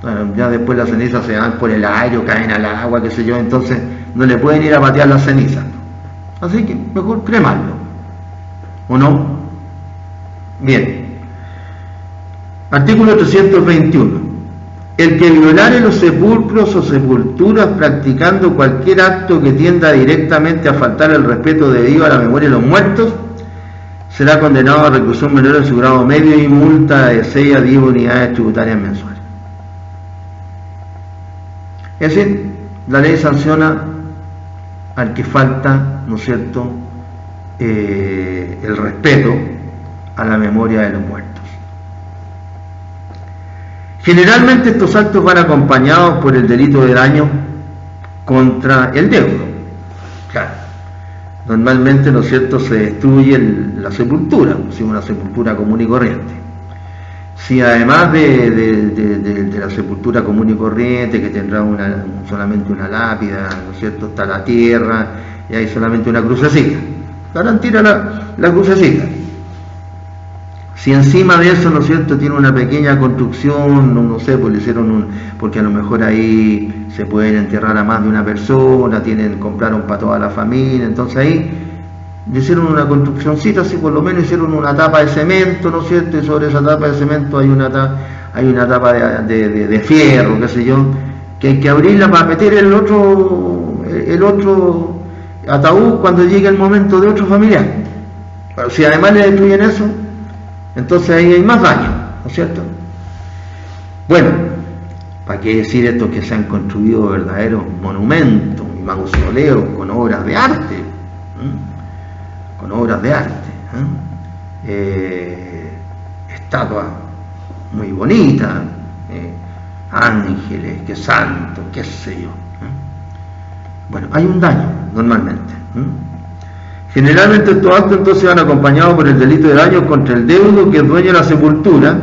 Bueno, ya después las cenizas se van por el aire o caen al agua, qué sé yo, entonces no le pueden ir a patear las cenizas. Así que mejor cremarlo, ¿o no? Bien. Artículo 321. El que violare los sepulcros o sepulturas practicando cualquier acto que tienda directamente a faltar el respeto debido a la memoria de los muertos, será condenado a reclusión menor en su grado medio y multa de 6 a 10 unidades tributarias mensuales. Es decir, la ley sanciona al que falta, ¿no es cierto?, el respeto a la memoria de los muertos. Generalmente estos actos van acompañados por el delito de daño contra el deudo. Claro, normalmente, ¿no es cierto?, se destruye la sepultura, si una sepultura común y corriente. Si además de la sepultura común y corriente, que tendrá solamente una lápida, ¿no es cierto?, está la tierra y hay solamente una crucecita, tira la crucecita. Si encima de eso, ¿no es cierto?, tiene una pequeña construcción, no sé, pues le hicieron porque a lo mejor ahí se pueden enterrar a más de una persona, compraron para toda la familia, entonces ahí le hicieron una construccióncita, así por lo menos hicieron una tapa de cemento, ¿no es cierto?, y sobre esa tapa de cemento hay una tapa de fierro, qué sé yo, que hay que abrirla para meter el otro ataúd cuando llegue el momento de otro familiar. Pero si además le destruyen eso, entonces ahí hay más daño, ¿no es cierto? Bueno, ¿para qué decir esto? Que se han construido verdaderos monumentos y mausoleos con obras de arte, estatuas muy bonitas, ángeles, qué santos, qué sé yo. Bueno, hay un daño normalmente. Generalmente estos actos entonces van acompañados por el delito de daño contra el deudo que es dueño de la sepultura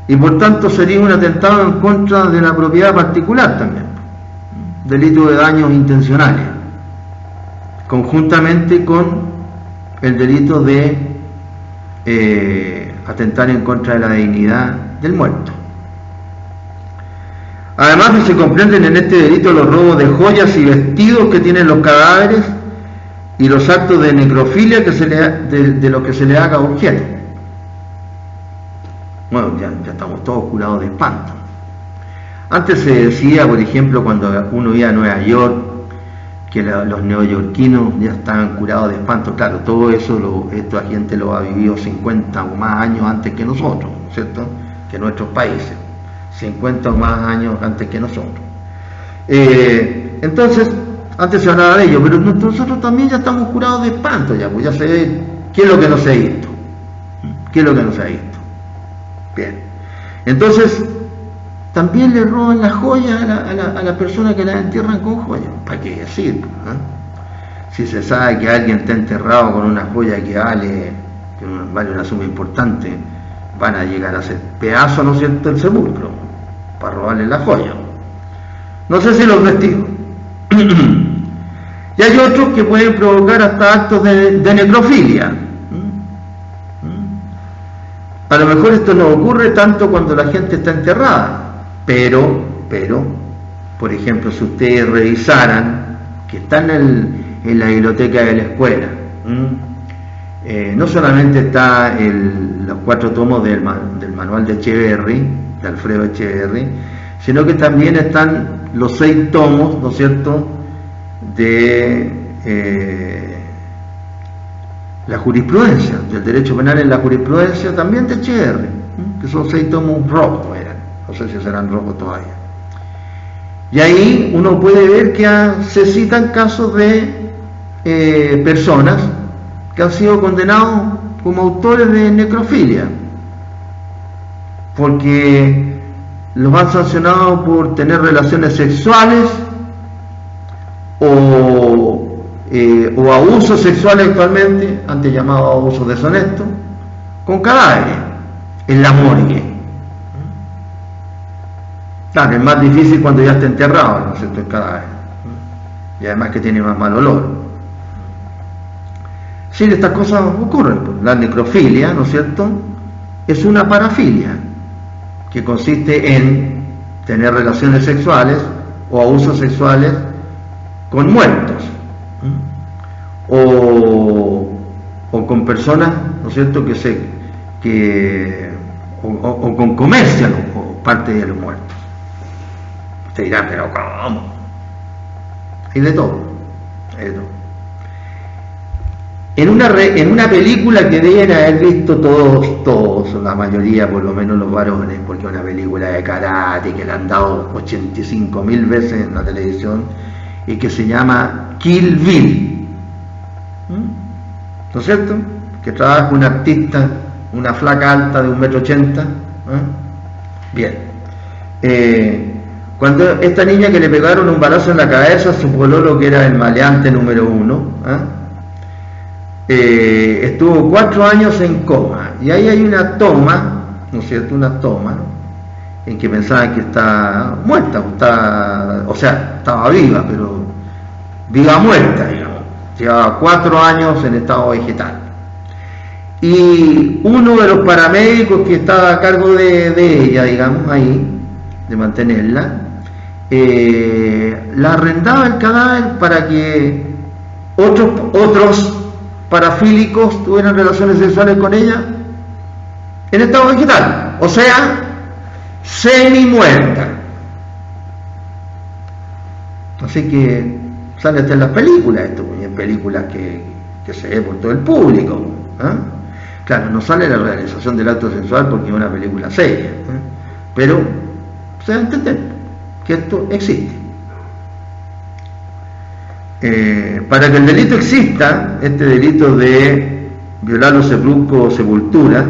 y por tanto sería un atentado en contra de la propiedad particular también, delito de daños intencionales, conjuntamente con el delito de atentar en contra de la dignidad del muerto. Además, se comprenden en este delito los robos de joyas y vestidos que tienen los cadáveres y los actos de necrofilia de los que se le haga objeto. Bueno, ya estamos todos curados de espanto. Antes se decía, por ejemplo, cuando uno iba a Nueva York, que los neoyorquinos ya estaban curados de espanto. Claro, todo eso esta gente lo ha vivido 50 o más años antes que nosotros, ¿cierto?, que nuestros países, 50 o más años antes que nosotros. Entonces, antes se hablaba de ello, pero nosotros también ya estamos curados de espanto, pues ya se ve qué es lo que no se ha visto. Bien. Entonces, también le roban las joyas a las personas que las entierran con joyas. ¿Para qué decir? Si se sabe que alguien está enterrado con una joya que vale una suma importante, van a llegar a hacer pedazos, ¿no es cierto?, el sepulcro, para robarle la joya. No sé si los vestidos. Y hay otros que pueden provocar hasta actos de necrofilia. A lo mejor esto no ocurre tanto cuando la gente está enterrada, pero, por ejemplo, si ustedes revisaran que están en la biblioteca de la escuela, no solamente está los 4 tomos del manual de Echeverry, de Alfredo Echeverry, sino que también están los 6 tomos, ¿no es cierto?, de la jurisprudencia, del derecho penal en la jurisprudencia también de Echeverry, que son 6 tomos rojos, no sé si serán rojos todavía. Y ahí uno puede ver que se citan casos de personas que han sido condenados como autores de necrofilia, porque los han sancionado por tener relaciones sexuales o abusos sexuales actualmente, antes llamado abusos deshonestos, con cadáveres en la morgue. Claro, es más difícil cuando ya está enterrado, ¿no es cierto?, el cadáver, y además que tiene más mal olor. Sí, estas cosas ocurren. La necrofilia, ¿no es cierto?, es una parafilia que consiste en tener relaciones sexuales o abusos sexuales con muertos, o con personas, ¿no es cierto?, o con comercian o parte de los muertos. Usted dirá, pero ¿cómo? Hay de todo, hay de todo. En una película que deben haber visto todos, la mayoría, por lo menos los varones, porque es una película de karate que le han dado 85.000 veces en la televisión y que se llama Kill Bill, ¿no es cierto?, que trabaja una artista, una flaca alta de 1,80 m. Bien, cuando esta niña que le pegaron un balazo en la cabeza, su pololo, que era el maleante número 1, estuvo 4 años en coma, y ahí hay una toma, ¿no es cierto?, una toma en que pensaban que está muerta, estaba viva, pero viva muerta, digamos. Llevaba 4 años en estado vegetal, y uno de los paramédicos que estaba a cargo de ella, digamos, ahí, de mantenerla, la arrendaba el cadáver para que otros parafílicos tuvieran relaciones sexuales con ella en estado vegetal, o sea, semi muerta. Así que sale hasta en las películas esto, y en películas que se ve por todo el público, Claro, no sale la realización del acto sexual porque es una película seria, pero se da a entender que esto existe. Para que el delito exista, este delito de violar los sepulcros o sepultura,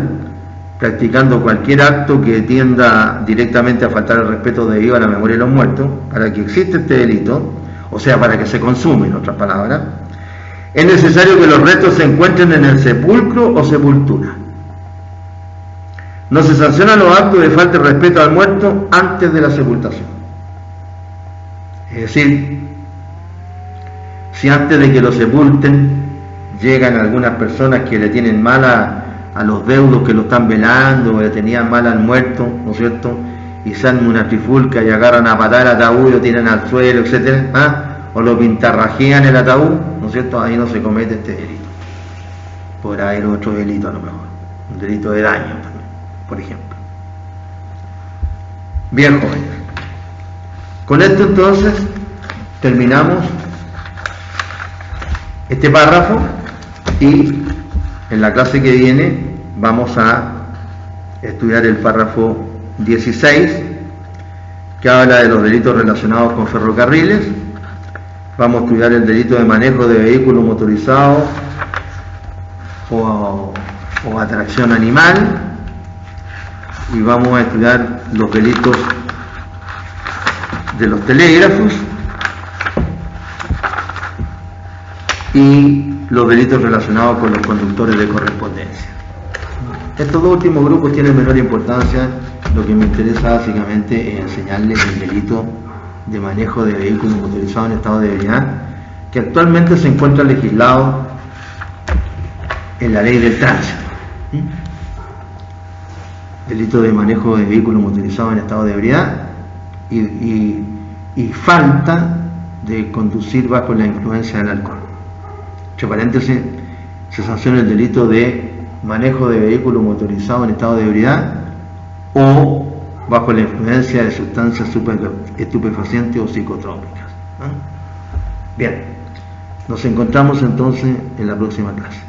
practicando cualquier acto que tienda directamente a faltar el respeto debido a la memoria de los muertos, para que exista este delito, o sea, para que se consume, en otras palabras, es necesario que los restos se encuentren en el sepulcro o sepultura. No se sancionan los actos de falta de respeto al muerto antes de la sepultación. Es decir, si antes de que lo sepulten llegan algunas personas que le tienen mal a los deudos que lo están velando, o le tenían mal al muerto, ¿no es cierto?, y salen una trifulca y agarran a patar el ataúd y lo tiran al suelo, etcétera, o lo pintarrajean el ataúd, ¿no es cierto?, ahí no se comete este delito. Podrá haber otro delito a lo mejor, un delito de daño también, por ejemplo. Bien, jóvenes, con esto entonces terminamos este párrafo, y en la clase que viene vamos a estudiar el párrafo 16, que habla de los delitos relacionados con ferrocarriles. Vamos a estudiar el delito de manejo de vehículo motorizado o atracción animal, y vamos a estudiar los delitos de los telégrafos y los delitos relacionados con los conductores de correspondencia. Estos dos últimos grupos tienen menor importancia. Lo que me interesa básicamente es enseñarles el delito de manejo de vehículos motorizados en estado de ebriedad, que actualmente se encuentra legislado en la ley del tránsito. Delito de manejo de vehículos motorizados en estado de ebriedad y falta de conducir bajo la influencia del alcohol. Entre paréntesis, se sanciona el delito de manejo de vehículo motorizado en estado de ebriedad o bajo la influencia de sustancias estupefacientes o psicotrópicas. Bien, nos encontramos entonces en la próxima clase.